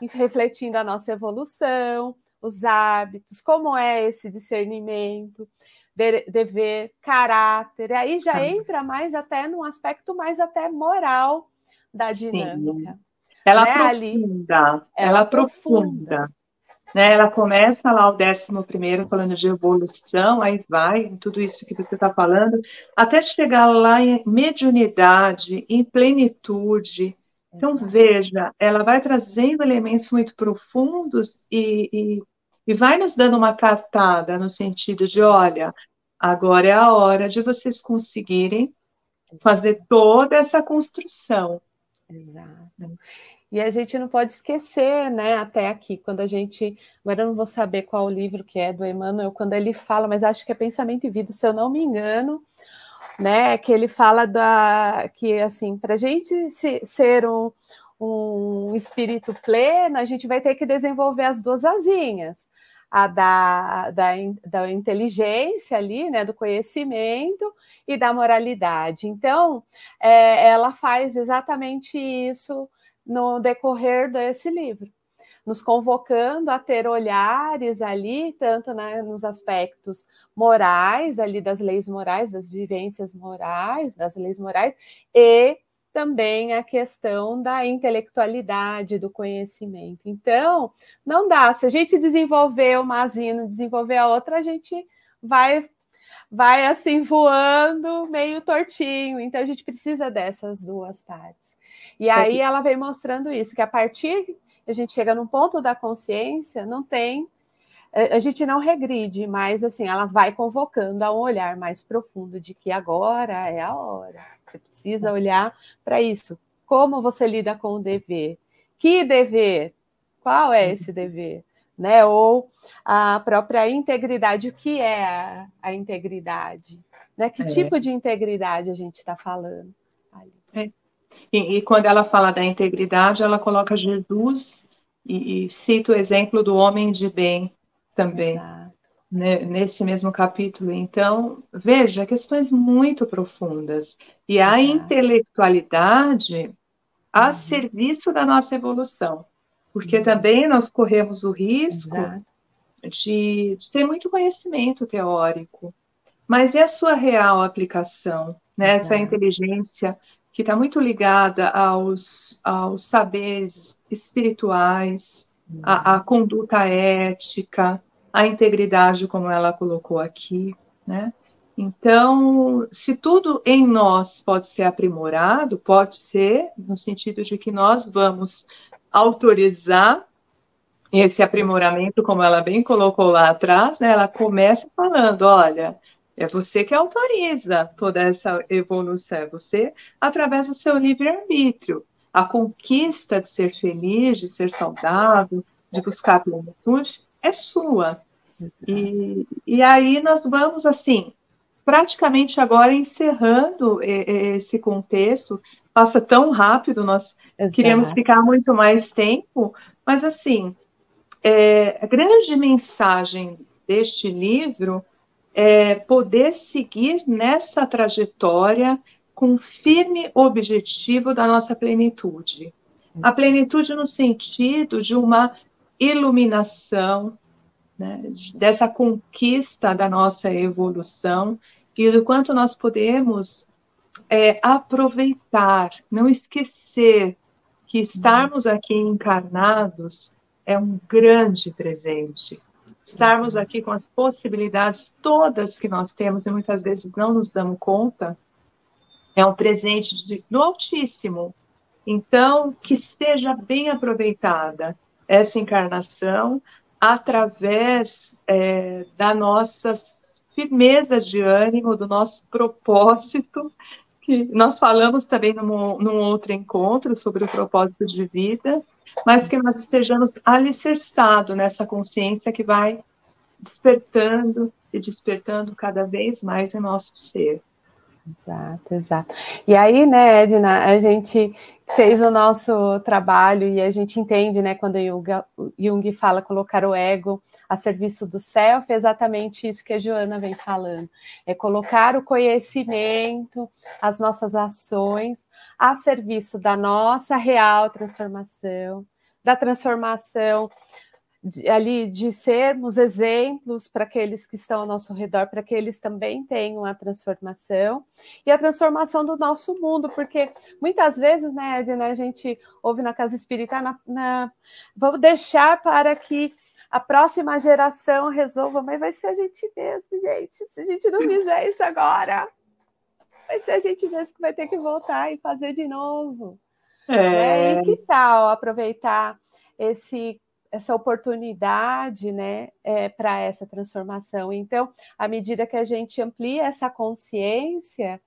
Refletindo a nossa evolução, os hábitos, como é esse discernimento, dever, caráter. E aí já entra mais até num aspecto mais até moral da dinâmica. Sim. Ela né? aprofunda, ela aprofunda. Né? Ela começa lá o 11º falando de evolução, aí vai em tudo isso que você está falando, até chegar lá em mediunidade, em plenitude. Então, veja, ela vai trazendo elementos muito profundos e vai nos dando uma cartada no sentido de, olha, agora é a hora de vocês conseguirem fazer toda essa construção. Exato. E a gente não pode esquecer, né, até aqui, quando a gente, agora eu não vou saber qual o livro que é do Emmanuel, quando ele fala, mas acho que é Pensamento e Vida, se eu não me engano, né, que ele fala que, assim, para a gente ser um espírito pleno, a gente vai ter que desenvolver as duas asinhas, a da inteligência ali, né, do conhecimento e da moralidade. Então, ela faz exatamente isso no decorrer desse livro, nos convocando a ter olhares ali, tanto nos aspectos morais, ali das leis morais, das vivências morais, das leis morais, e também a questão da intelectualidade, do conhecimento. Então, não dá. Se a gente desenvolver uma asinha, não desenvolver a outra, a gente vai assim voando meio tortinho. Então, a gente precisa dessas duas partes. E aí ela vem mostrando isso, que a partir a gente chega num ponto da consciência, a gente não regride, mas assim, ela vai convocando a um olhar mais profundo de que agora é a hora. Você precisa olhar para isso. Como você lida com o dever? Que dever? Qual é esse dever? Né? Ou a própria integridade, o que é a integridade? né? Que tipo de integridade a gente está falando? E quando ela fala da integridade, ela coloca Jesus e cita o exemplo do homem de bem também, né, nesse mesmo capítulo. Então, veja, questões muito profundas. E a intelectualidade a serviço da nossa evolução, porque também nós corremos o risco de ter muito conhecimento teórico, mas e a sua real aplicação, né? Essa inteligência que está muito ligada aos saberes espirituais, à conduta ética, à integridade, como ela colocou aqui, né? Então, se tudo em nós pode ser aprimorado, pode ser, no sentido de que nós vamos autorizar esse aprimoramento, como ela bem colocou lá atrás, né? Ela começa falando, olha, é você que autoriza toda essa evolução, é você através do seu livre-arbítrio. A conquista de ser feliz, de ser saudável, de buscar a plenitude, é sua. E aí nós vamos, assim, praticamente agora encerrando esse contexto, passa tão rápido, nós queríamos ficar muito mais tempo, mas, assim, a grande mensagem deste livro é poder seguir nessa trajetória com firme objetivo da nossa plenitude. A plenitude no sentido de uma iluminação, né, dessa conquista da nossa evolução e do quanto nós podemos aproveitar, não esquecer que estarmos aqui encarnados é um grande presente. Estarmos aqui com as possibilidades todas que nós temos e muitas vezes não nos damos conta, é um presente do Altíssimo. Então, que seja bem aproveitada essa encarnação através da nossa firmeza de ânimo, do nosso propósito, que nós falamos também num outro encontro sobre o propósito de vida, mas que nós estejamos alicerçados nessa consciência que vai despertando e despertando cada vez mais em nosso ser. Exato. E aí, né, Edna, a gente fez o nosso trabalho e a gente entende, né, quando Jung fala colocar o ego a serviço do self, é exatamente isso que a Joana vem falando, é colocar o conhecimento, as nossas ações a serviço da nossa real transformação, da transformação de sermos exemplos para aqueles que estão ao nosso redor, para que eles também tenham a transformação, e a transformação do nosso mundo, porque muitas vezes, né, Edna, a gente ouve na casa espírita, vamos deixar para que a próxima geração resolva, mas vai ser a gente mesmo, gente, se a gente não fizer isso agora, vai ser a gente mesmo que vai ter que voltar e fazer de novo. Né? E que tal aproveitar essa oportunidade, né, para essa transformação? Então, à medida que a gente amplia essa consciência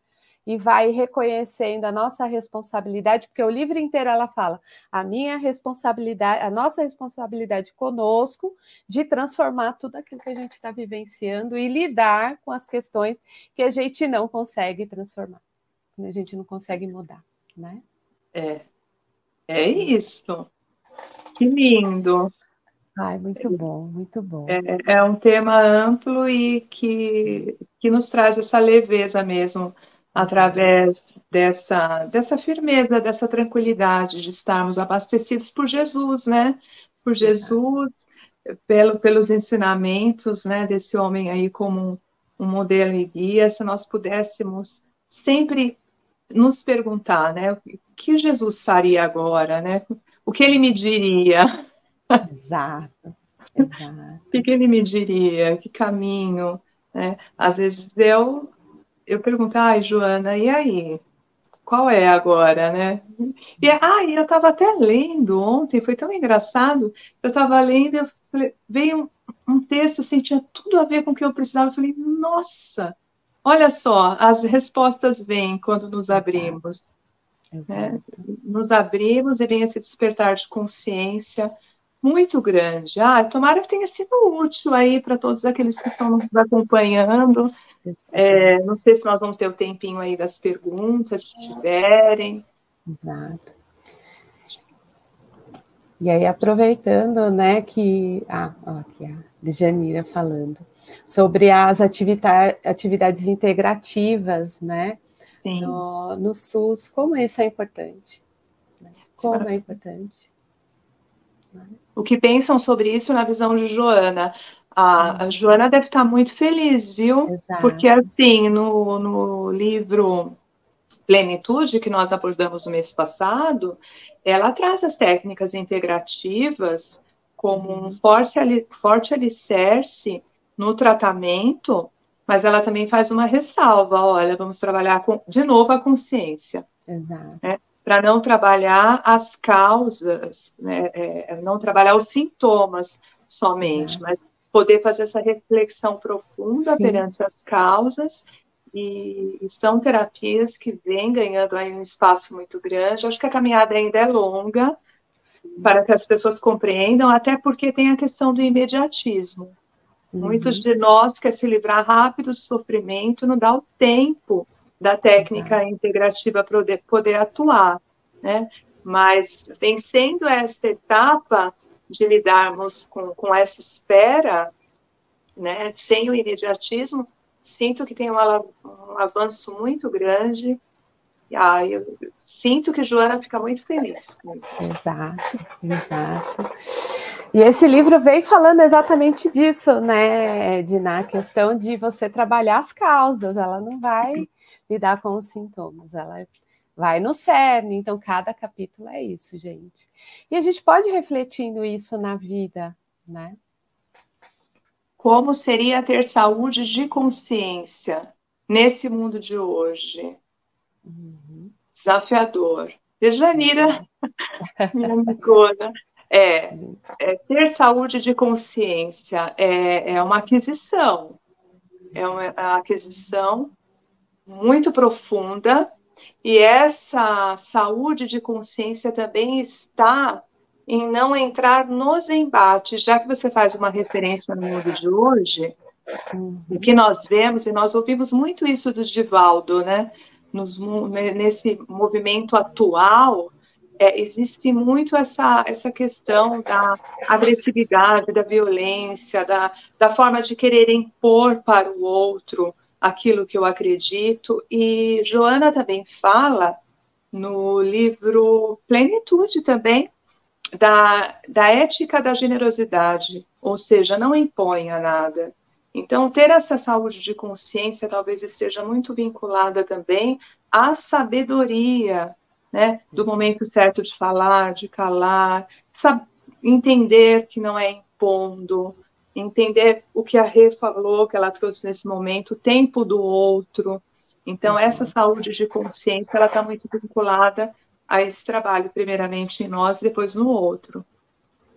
e vai reconhecendo a nossa responsabilidade, porque o livro inteiro ela fala a nossa responsabilidade conosco de transformar tudo aquilo que a gente está vivenciando e lidar com as questões que a gente não consegue transformar, que a gente não consegue mudar, né? É isso. Que lindo. Ai, muito bom, muito bom. É um tema amplo e que nos traz essa leveza mesmo, através dessa firmeza, dessa tranquilidade de estarmos abastecidos por Jesus, né? Por Jesus, pelos ensinamentos, né, desse homem aí como um modelo e guia, se nós pudéssemos sempre nos perguntar, né, o que Jesus faria agora, né? O que ele me diria? Exato. O que ele me diria? Que caminho? Né? Às vezes eu pergunto, Joana, e aí? Qual é agora, né? E eu estava até lendo ontem, foi tão engraçado, eu estava lendo, veio um texto, assim, tinha tudo a ver com o que eu precisava, eu falei, nossa, olha só, as respostas vêm quando nos abrimos. Né? Nos abrimos e vem esse despertar de consciência muito grande. Tomara que tenha sido útil aí para todos aqueles que estão nos acompanhando, Não sei se nós vamos ter o tempinho aí das perguntas, se tiverem. Exato. E aí, aproveitando, né, que... aqui a Djanira falando sobre as atividades integrativas, né, Sim. no SUS, como isso é importante. Né? Como é importante. O que pensam sobre isso na visão de Joana? A Joana deve estar muito feliz, viu? Exato. Porque, assim, no livro Plenitude, que nós abordamos no mês passado, ela traz as técnicas integrativas como um forte alicerce no tratamento, mas ela também faz uma ressalva, olha, vamos trabalhar de novo a consciência. Exato. Né? Para não trabalhar as causas, né? Não trabalhar os sintomas somente, mas poder fazer essa reflexão profunda perante as causas, e são terapias que vêm ganhando aí um espaço muito grande. Acho que a caminhada ainda é longa, para que as pessoas compreendam, até porque tem a questão do imediatismo. Muitos de nós querem se livrar rápido do sofrimento, não dá o tempo da técnica integrativa para poder atuar, né? Mas vencendo essa etapa de lidarmos com essa espera, né, sem o imediatismo, sinto que tem um avanço muito grande. Eu sinto que Joana fica muito feliz com isso. Exato. E esse livro vem falando exatamente disso, né, Dina? A questão de você trabalhar as causas, ela não vai lidar com os sintomas, ela vai no cerne. Então, cada capítulo é isso, gente. E a gente pode ir refletindo isso na vida, né? Como seria ter saúde de consciência nesse mundo de hoje? Desafiador. Dejanira, minha amigona, ter saúde de consciência é uma aquisição. É uma aquisição muito profunda, e essa saúde de consciência também está em não entrar nos embates, já que você faz uma referência no mundo de hoje, o que nós vemos, e nós ouvimos muito isso do Divaldo, né? Nesse movimento atual, existe muito essa questão da agressividade, da violência, da forma de querer impor para o outro aquilo que eu acredito. E Joana também fala, no livro Plenitude também, da ética da generosidade, ou seja, não imponha nada. Então, ter essa saúde de consciência talvez esteja muito vinculada também à sabedoria, né, do momento certo de falar, de calar, entender que não é impondo, entender o que a Rê falou, que ela trouxe nesse momento, o tempo do outro. Então, essa saúde de consciência, ela está muito vinculada a esse trabalho, primeiramente em nós, depois no outro.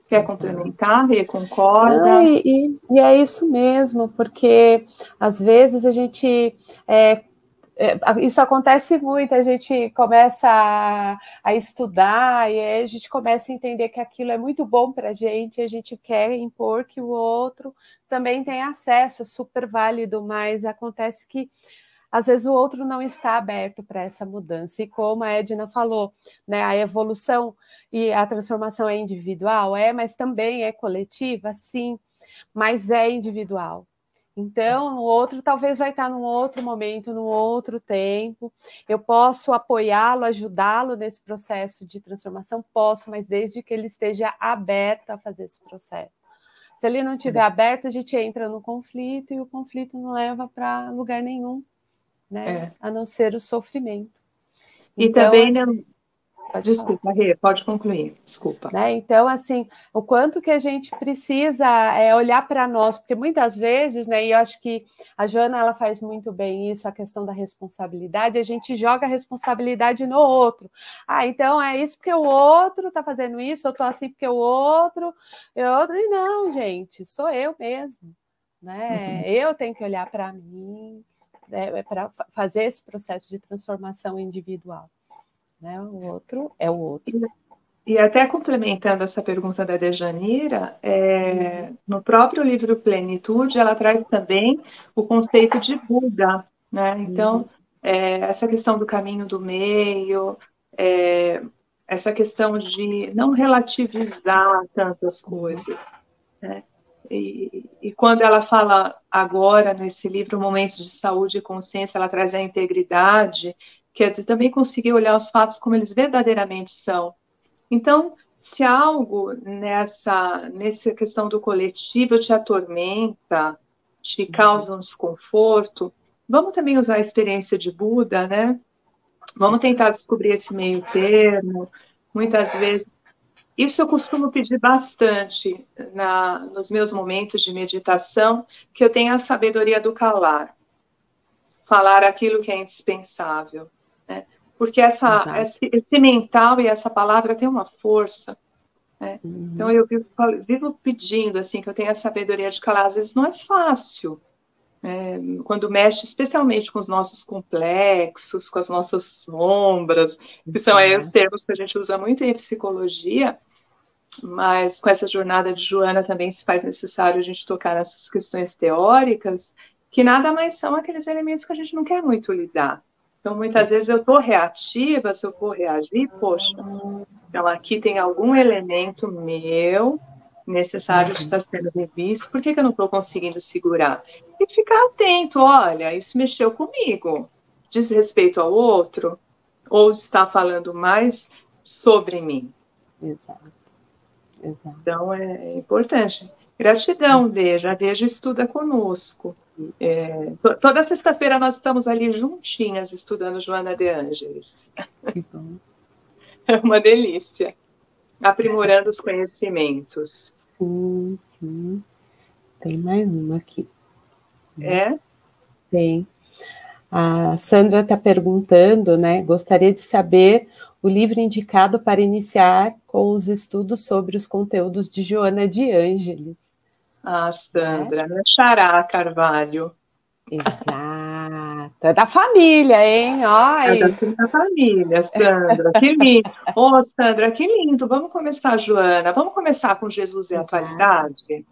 Quer complementar, Rê? Concorda? Não, e é isso mesmo, porque às vezes a gente... isso acontece muito, a gente começa a estudar e aí a gente começa a entender que aquilo é muito bom para a gente quer impor que o outro também tem acesso, é super válido, mas acontece que às vezes o outro não está aberto para essa mudança. E como a Edna falou, né, a evolução e a transformação é individual, mas também é coletiva, sim, mas é individual. Então, o outro talvez vai estar num outro momento, num outro tempo. Eu posso apoiá-lo, ajudá-lo nesse processo de transformação? Posso, mas desde que ele esteja aberto a fazer esse processo. Se ele não estiver aberto, a gente entra no conflito e o conflito não leva para lugar nenhum, né? A não ser o sofrimento. E então, também... assim, Desculpa, Rê, pode concluir, desculpa. Né? Então, assim, o quanto que a gente precisa olhar para nós, porque muitas vezes, né, e eu acho que a Joana ela faz muito bem isso, a questão da responsabilidade, a gente joga a responsabilidade no outro. Então é isso porque o outro está fazendo isso, eu estou assim porque o outro, e não, gente, sou eu mesmo. Né? Eu tenho que olhar para mim, para fazer esse processo de transformação individual. Né? O outro é o outro. E até complementando essa pergunta da Dejanira, no próprio livro Plenitude, ela traz também o conceito de Buda, né? Então, essa questão do caminho do meio, essa questão de não relativizar tantas coisas, né? E quando ela fala agora, nesse livro, Momentos de Saúde e Consciência, ela traz a integridade, que é também conseguir olhar os fatos como eles verdadeiramente são. Então, se algo nessa questão do coletivo te atormenta, te causa um desconforto, vamos também usar a experiência de Buda, né? Vamos tentar descobrir esse meio termo. Muitas vezes, isso eu costumo pedir bastante nos meus momentos de meditação, que eu tenha a sabedoria do calar, falar aquilo que é indispensável, né? Porque esse mental e essa palavra tem uma força, né? Então eu vivo pedindo assim que eu tenha a sabedoria de calar. Às vezes não é fácil, né? Quando mexe especialmente com os nossos complexos, com as nossas sombras, que são aí os termos que a gente usa muito em psicologia, mas com essa jornada de Joana também se faz necessário a gente tocar nessas questões teóricas, que nada mais são aqueles elementos que a gente não quer muito lidar. Então, muitas vezes eu estou reativa, se eu for reagir, poxa, então aqui tem algum elemento meu necessário de estar sendo revisto, por que eu não estou conseguindo segurar? E ficar atento, olha, isso mexeu comigo, diz respeito ao outro, ou está falando mais sobre mim? Exato. Então, é importante. Gratidão, Deja. A Deja estuda conosco. Toda sexta-feira nós estamos ali juntinhas estudando Joana de Ângeles. Que bom. É uma delícia. Aprimorando os conhecimentos. Sim, sim. Tem mais uma aqui. É? Tem. A Sandra está perguntando, né? Gostaria de saber o livro indicado para iniciar com os estudos sobre os conteúdos de Joana de Ângeles. Ah, Sandra, minha xará Carvalho. Exato. É da família, hein? É da família, Sandra. Que lindo. Ô, Sandra, que lindo. Vamos começar, Joana. Vamos começar com Jesus e a Atualidade?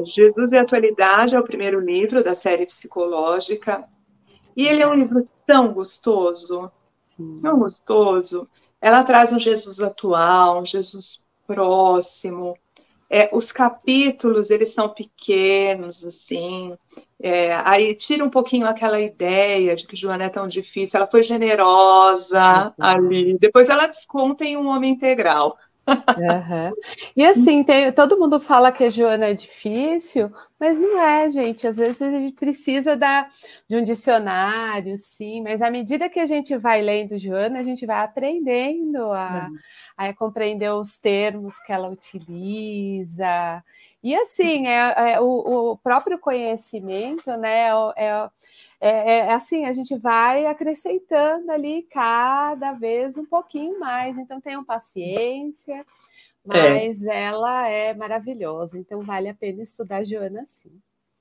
Jesus e a Atualidade é o primeiro livro da série psicológica. E ele é um livro tão gostoso, tão gostoso. Ela traz um Jesus atual, um Jesus próximo. Os capítulos, eles são pequenos, assim. Aí tira um pouquinho aquela ideia de que Joana é tão difícil. Ela foi generosa ali. Depois ela desconta em Um Homem Integral. E assim, todo mundo fala que a Joana é difícil, mas não é, gente. Às vezes a gente precisa de um dicionário, sim, mas à medida que a gente vai lendo Joana, a gente vai aprendendo a compreender os termos que ela utiliza. E assim, o próprio conhecimento, né? Assim, a gente vai acrescentando ali cada vez um pouquinho mais. Então, tenham paciência, mas ela é maravilhosa. Então, vale a pena estudar Joana, sim.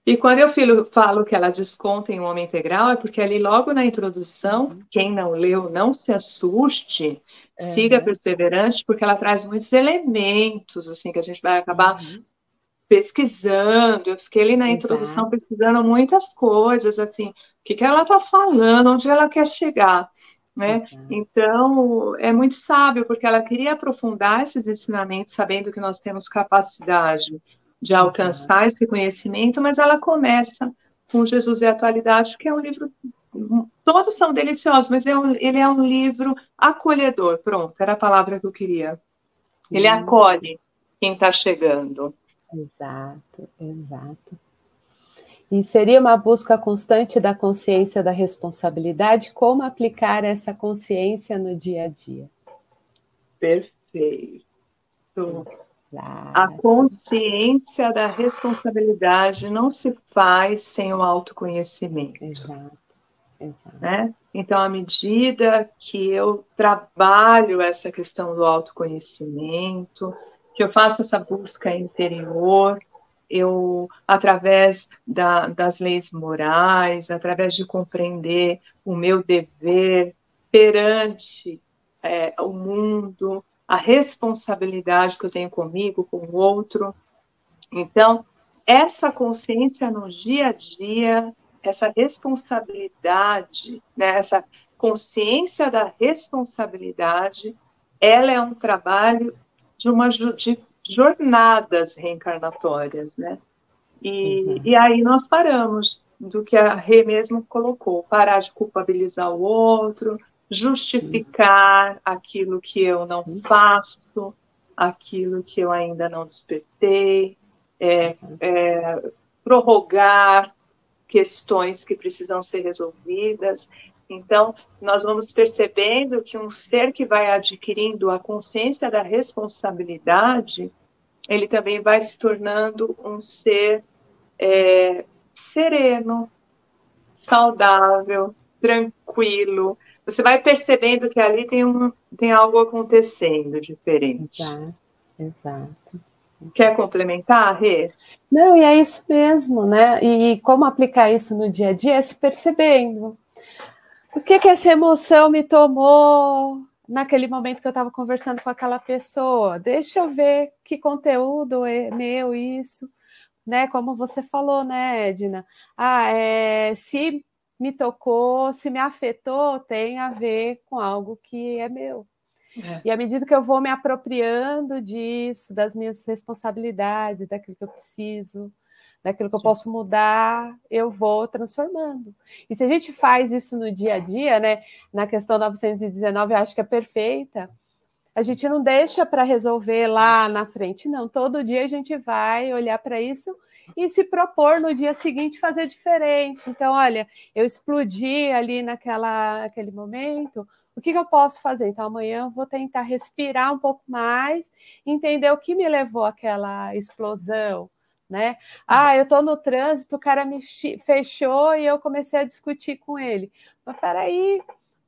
E quando eu falo que ela desconta em Um Homem Integral, é porque ali logo na introdução, quem não leu, não se assuste, siga perseverante, porque ela traz muitos elementos, assim, que a gente vai acabar pesquisando. Eu fiquei ali na introdução pesquisando muitas coisas, assim, o que ela está falando, onde ela quer chegar, né? Então, é muito sábio, porque ela queria aprofundar esses ensinamentos, sabendo que nós temos capacidade de alcançar esse conhecimento, mas ela começa com Jesus e a Atualidade, que é um livro, todos são deliciosos, mas ele é um livro acolhedor, pronto, era a palavra que eu queria. Ele acolhe quem está chegando. Exato. E seria uma busca constante da consciência da responsabilidade, como aplicar essa consciência no dia a dia? Perfeito. A consciência da responsabilidade não se faz sem o autoconhecimento. Exato. Né? Então, à medida que eu trabalho essa questão do autoconhecimento, que eu faço essa busca interior, através das leis morais, através de compreender o meu dever perante o mundo, a responsabilidade que eu tenho comigo, com o outro. Então, essa consciência no dia a dia, essa responsabilidade, né, essa consciência da responsabilidade, ela é um trabalho de jornadas reencarnatórias, né? E aí nós paramos do que a Rê mesmo colocou, parar de culpabilizar o outro, justificar aquilo que eu não faço, aquilo que eu ainda não despertei, prorrogar questões que precisam ser resolvidas. Então, nós vamos percebendo que um ser que vai adquirindo a consciência da responsabilidade, ele também vai se tornando um ser sereno, saudável, tranquilo. Você vai percebendo que ali tem algo acontecendo diferente. Exato. Quer complementar, Rê? Não, e é isso mesmo, né? E como aplicar isso no dia a dia é se percebendo. O que essa emoção me tomou naquele momento que eu estava conversando com aquela pessoa? Deixa eu ver que conteúdo é meu isso, né? Como você falou, né, Edna? Se me tocou, se me afetou, tem a ver com algo que é meu. E à medida que eu vou me apropriando disso, das minhas responsabilidades, daquilo que eu preciso, daquilo que eu posso mudar, eu vou transformando. E se a gente faz isso no dia a dia, né, na questão 919, eu acho que é perfeita, a gente não deixa para resolver lá na frente, não. Todo dia a gente vai olhar para isso e se propor no dia seguinte fazer diferente. Então, olha, eu explodi ali naquele momento, o que eu posso fazer? Então, amanhã eu vou tentar respirar um pouco mais, entender o que me levou àquela explosão, né? Eu estou no trânsito, o cara me fechou e eu comecei a discutir com ele. Mas peraí,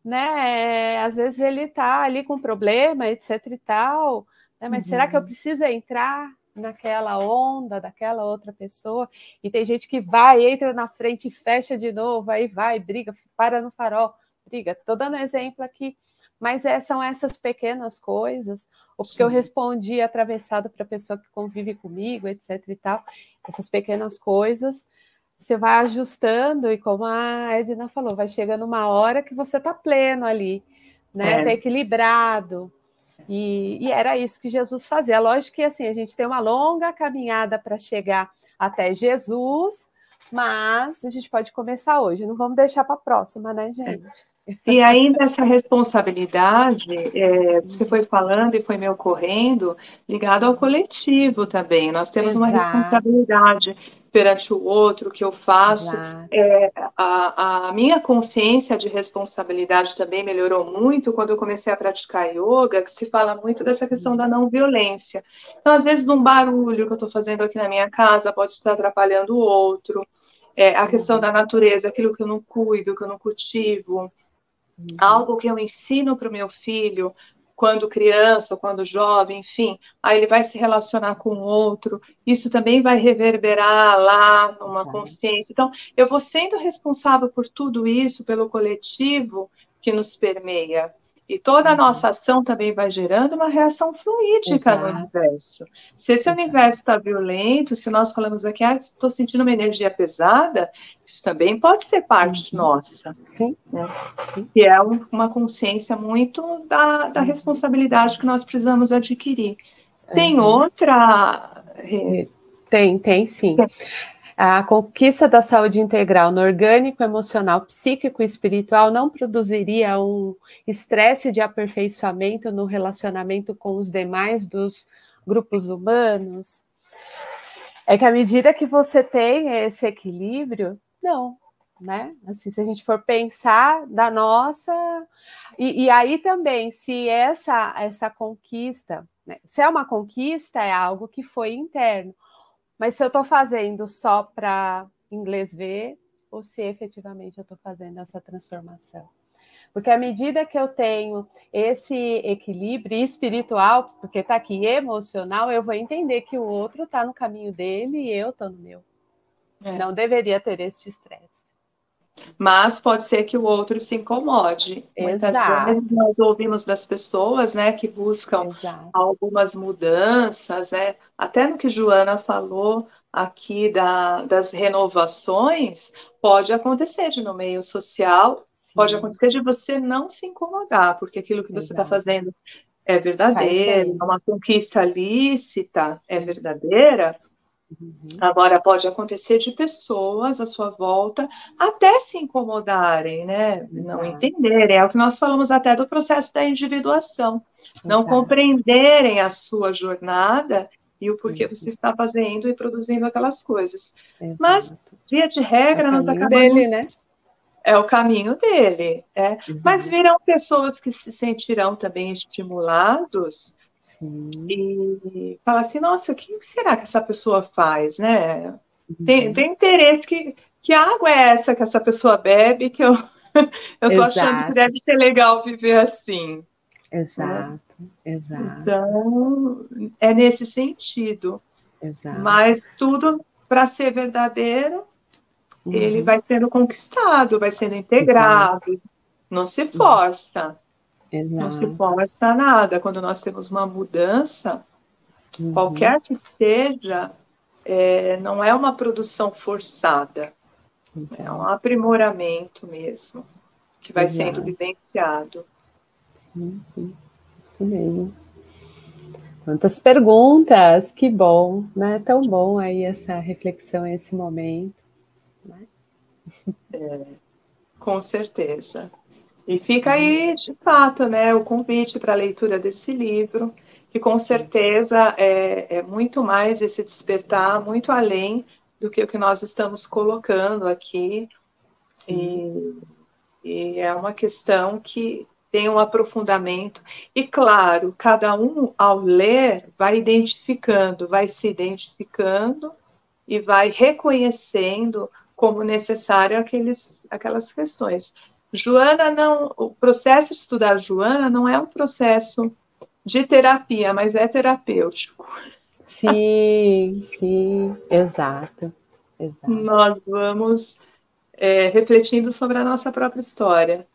né? Às vezes ele está ali com problema, etc e tal, né? Mas será que eu preciso entrar naquela onda daquela outra pessoa? E tem gente que entra na frente e fecha de novo, aí vai, briga, para no farol, briga. Estou dando exemplo aqui, mas são essas pequenas coisas, ou porque eu respondi atravessado para a pessoa que convive comigo, etc e tal, essas pequenas coisas, você vai ajustando, e como a Edna falou, vai chegando uma hora que você está pleno ali, né? Está equilibrado. E era isso que Jesus fazia. Lógico que assim, a gente tem uma longa caminhada para chegar até Jesus, mas a gente pode começar hoje, não vamos deixar para a próxima, né, gente? E ainda essa responsabilidade, você foi falando e foi me ocorrendo, ligado ao coletivo também. Nós temos uma responsabilidade perante o outro, que eu faço. A minha consciência de responsabilidade também melhorou muito quando eu comecei a praticar yoga, que se fala muito dessa questão da não violência. Então, às vezes, um barulho que eu estou fazendo aqui na minha casa pode estar atrapalhando o outro. A questão da natureza, aquilo que eu não cuido, que eu não cultivo. Algo que eu ensino para o meu filho quando criança, quando jovem, enfim, aí ele vai se relacionar com o outro, isso também vai reverberar lá numa consciência. Então, eu vou sendo responsável por tudo isso, pelo coletivo que nos permeia. E toda a nossa ação também vai gerando uma reação fluídica no universo. Se esse universo está violento, se nós falamos aqui, estou sentindo uma energia pesada, isso também pode ser parte nossa. Sim. Né? Que é uma consciência muito da responsabilidade que nós precisamos adquirir. Tem outra? Tem sim. A conquista da saúde integral no orgânico, emocional, psíquico e espiritual não produziria um estresse de aperfeiçoamento no relacionamento com os demais dos grupos humanos? É que à medida que você tem esse equilíbrio, não, né? Assim, se a gente for pensar da nossa... E aí também, se essa conquista, né? Se é uma conquista, é algo que foi interno. Mas se eu estou fazendo só para inglês ver, ou se efetivamente eu estou fazendo essa transformação. Porque à medida que eu tenho esse equilíbrio espiritual, porque está aqui emocional, eu vou entender que o outro está no caminho dele e eu estou no meu. Não deveria ter esse estresse. Mas pode ser que o outro se incomode. Muitas vezes Exato, nós ouvimos das pessoas, né, que buscam exato. algumas mudanças, né? Até no que Joana falou aqui das renovações, pode acontecer de no meio social, pode Sim, acontecer de você não se incomodar, porque aquilo que você está exato. fazendo é Te faz verdadeiro, é bem. uma conquista lícita, é Sim. verdadeira. Uhum. Agora, pode acontecer de pessoas à sua volta até se incomodarem, né? Não Exato, entenderem. É o que nós falamos até do processo da individuação. Não exato, compreenderem a sua jornada e o porquê você uhum, está fazendo e produzindo aquelas coisas. Mas, exato. via de É o regra, nós caminho dele, acabamos. né? É o caminho dele, é. Mas Exato. virão pessoas que se sentirão também estimulados Sim. e falar assim, nossa, o que será que essa pessoa faz, né? Uhum. Tem interesse que água é essa que essa pessoa bebe que eu eu tô achando que Exato, deve ser legal viver assim, né? exato, exato, Então, é nesse sentido. exato. Mas tudo para ser verdadeiro, ele Uhum. vai sendo conquistado, vai sendo Exato, integrado, não se uhum. força. Não se Exato. força nada. Quando nós temos uma mudança, Uhum. qualquer que seja, não é uma produção forçada, é um Exato, aprimoramento mesmo, que vai sendo exato. vivenciado. Sim, sim. Isso mesmo. Quantas perguntas! Que bom, né? Tão bom aí essa reflexão, esse momento, né? Com certeza. E fica aí, de fato, né, o convite para a leitura desse livro, que com Sim, certeza é muito mais esse despertar, muito além do que o que nós estamos colocando aqui. sim, E é uma questão que tem um aprofundamento. E, claro, cada um, ao ler, vai identificando, vai se identificando e vai reconhecendo como necessário aquelas questões. Joana não, o processo de estudar Joana não é um processo de terapia, mas é terapêutico. sim, sim, exato, exato, Nós vamos refletindo sobre a nossa própria história.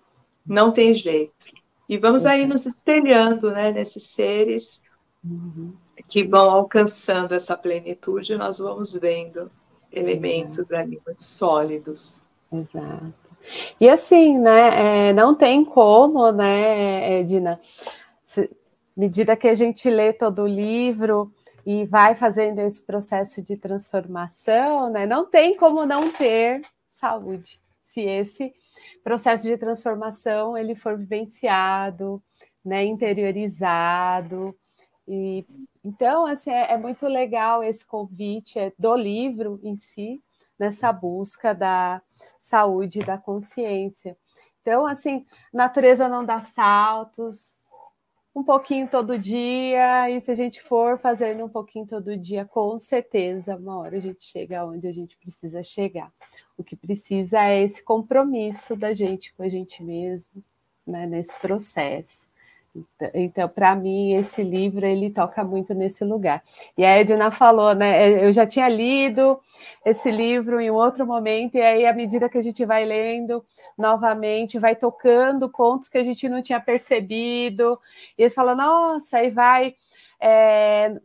Não tem jeito. E vamos aí exato. nos espelhando, né, nesses seres Uhum. que Sim, vão alcançando essa plenitude, nós vamos vendo exato, elementos ali muito sólidos. exato. E assim, né, não tem como, né, Edina, à medida que a gente lê todo o livro e vai fazendo esse processo de transformação, né, não tem como não ter saúde, se esse processo de transformação ele for vivenciado, né, interiorizado. E então, assim, é muito legal esse convite do livro em si, nessa busca da saúde e da consciência. Então, assim, natureza não dá saltos, um pouquinho todo dia, e se a gente for fazendo um pouquinho todo dia, com certeza, uma hora a gente chega onde a gente precisa chegar. O que precisa é esse compromisso da gente com a gente mesmo, né, nesse processo. Então, para mim, esse livro ele toca muito nesse lugar. E a Edna falou, né? Eu já tinha lido esse livro em um outro momento, e aí, à medida que a gente vai lendo novamente, vai tocando pontos que a gente não tinha percebido, e eles falam, nossa, e vai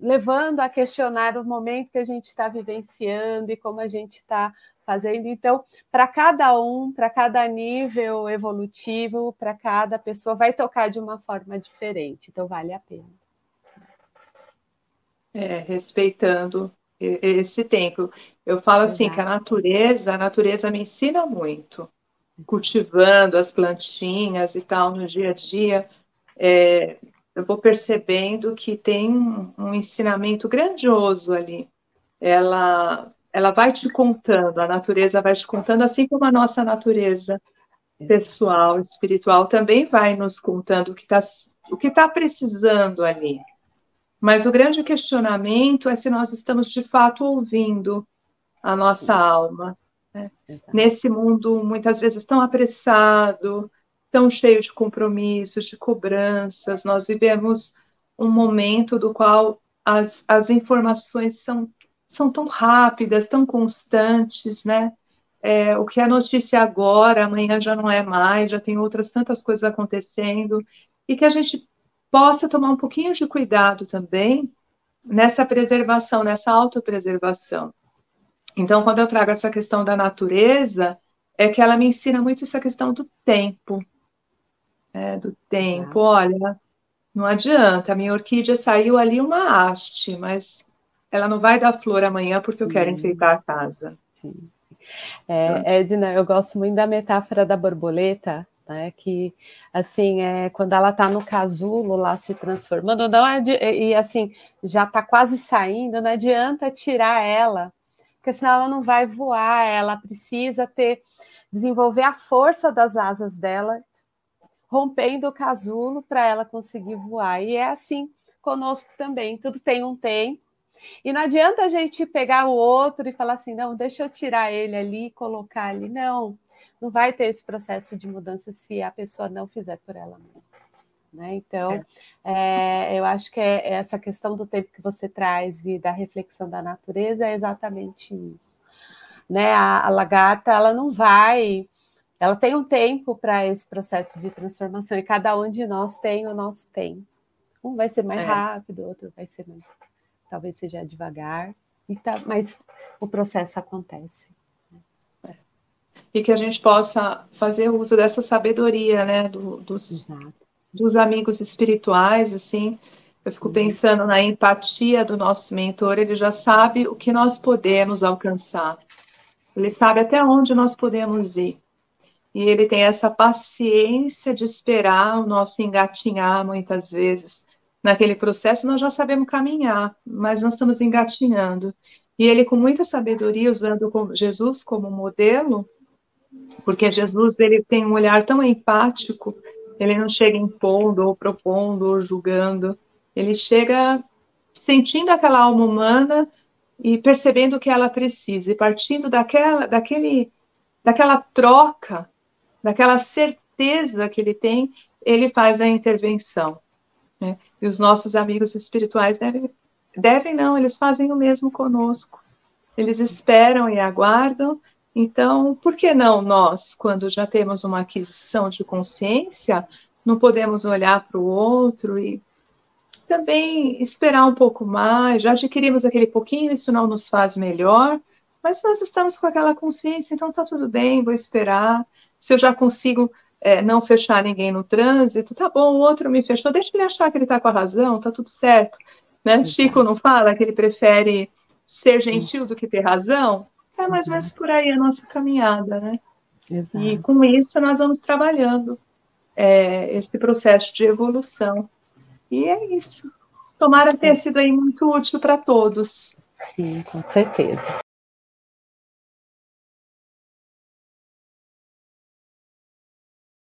levando a questionar o momento que a gente está vivenciando e como a gente está fazendo. Então, para cada nível evolutivo, para cada pessoa, vai tocar de uma forma diferente. Então, vale a pena. Respeitando esse tempo. Eu falo assim que Exato. a natureza me ensina muito, cultivando as plantinhas e tal no dia a dia, eu vou percebendo que tem um ensinamento grandioso ali. Ela vai te contando, a natureza vai te contando, assim como a nossa natureza pessoal, espiritual, também vai nos contando o que tá precisando ali. Mas o grande questionamento é se nós estamos de fato ouvindo a nossa Sim, alma, né? exato. Nesse mundo muitas vezes tão apressado, tão cheio de compromissos, de cobranças, nós vivemos um momento do qual as informações são tão rápidas, tão constantes, né? o que é notícia agora, amanhã já não é mais, já tem outras tantas coisas acontecendo, e que a gente possa tomar um pouquinho de cuidado também nessa preservação, nessa autopreservação. Então, quando eu trago essa questão da natureza, é que ela me ensina muito essa questão do tempo, do tempo. Olha, não adianta, a minha orquídea saiu ali uma haste, mas ela não vai dar flor amanhã porque eu quero enfeitar a casa. Sim. Edna, eu gosto muito da metáfora da borboleta, né, que, assim, quando ela está no casulo lá se transformando, e assim, já está quase saindo, não adianta tirar ela, porque senão ela não vai voar, ela precisa desenvolver a força das asas dela, rompendo o casulo para ela conseguir voar. E é assim conosco também, tudo tem um tempo. E não adianta a gente pegar o outro e falar assim, não, deixa eu tirar ele ali e colocar ali. Não vai ter esse processo de mudança se a pessoa não fizer por ela mesma. Né? Então, eu acho que essa questão do tempo que você traz e da reflexão da natureza é exatamente isso. Né? A lagarta, ela não vai... Ela tem um tempo para esse processo de transformação e cada um de nós tem o nosso tempo. Um vai ser mais rápido, outro vai ser mais... Talvez seja devagar, mas o processo acontece. E que a gente possa fazer uso dessa sabedoria, né, dos amigos espirituais, assim. Eu fico pensando na empatia do nosso mentor, ele já sabe o que nós podemos alcançar. Ele sabe até onde nós podemos ir. E ele tem essa paciência de esperar o nosso engatinhar, muitas vezes. Naquele processo, nós já sabemos caminhar, mas nós estamos engatinhando. E ele, com muita sabedoria, usando Jesus como modelo, porque Jesus ele tem um olhar tão empático, ele não chega impondo, ou propondo, ou julgando. Ele chega sentindo aquela alma humana e percebendo o que ela precisa, e partindo daquela troca, daquela certeza que ele tem, ele faz a intervenção. Né? E os nossos amigos espirituais devem não, eles fazem o mesmo conosco. Eles esperam e aguardam. Então, por que não nós, quando já temos uma aquisição de consciência, não podemos olhar para o outro e também esperar um pouco mais? Já adquirimos aquele pouquinho, isso não nos faz melhor, mas nós estamos com aquela consciência, então está tudo bem, vou esperar. Se eu já consigo não fechar ninguém no trânsito, tá bom, o outro me fechou, deixa ele achar que ele está com a razão, tá tudo certo. Né? Chico não fala que ele prefere ser gentil do que ter razão? É mais ou menos por aí a nossa caminhada, né? Exato. E com isso nós vamos trabalhando esse processo de evolução. E é isso. Tomara ter sido aí muito útil para todos. Sim, com certeza.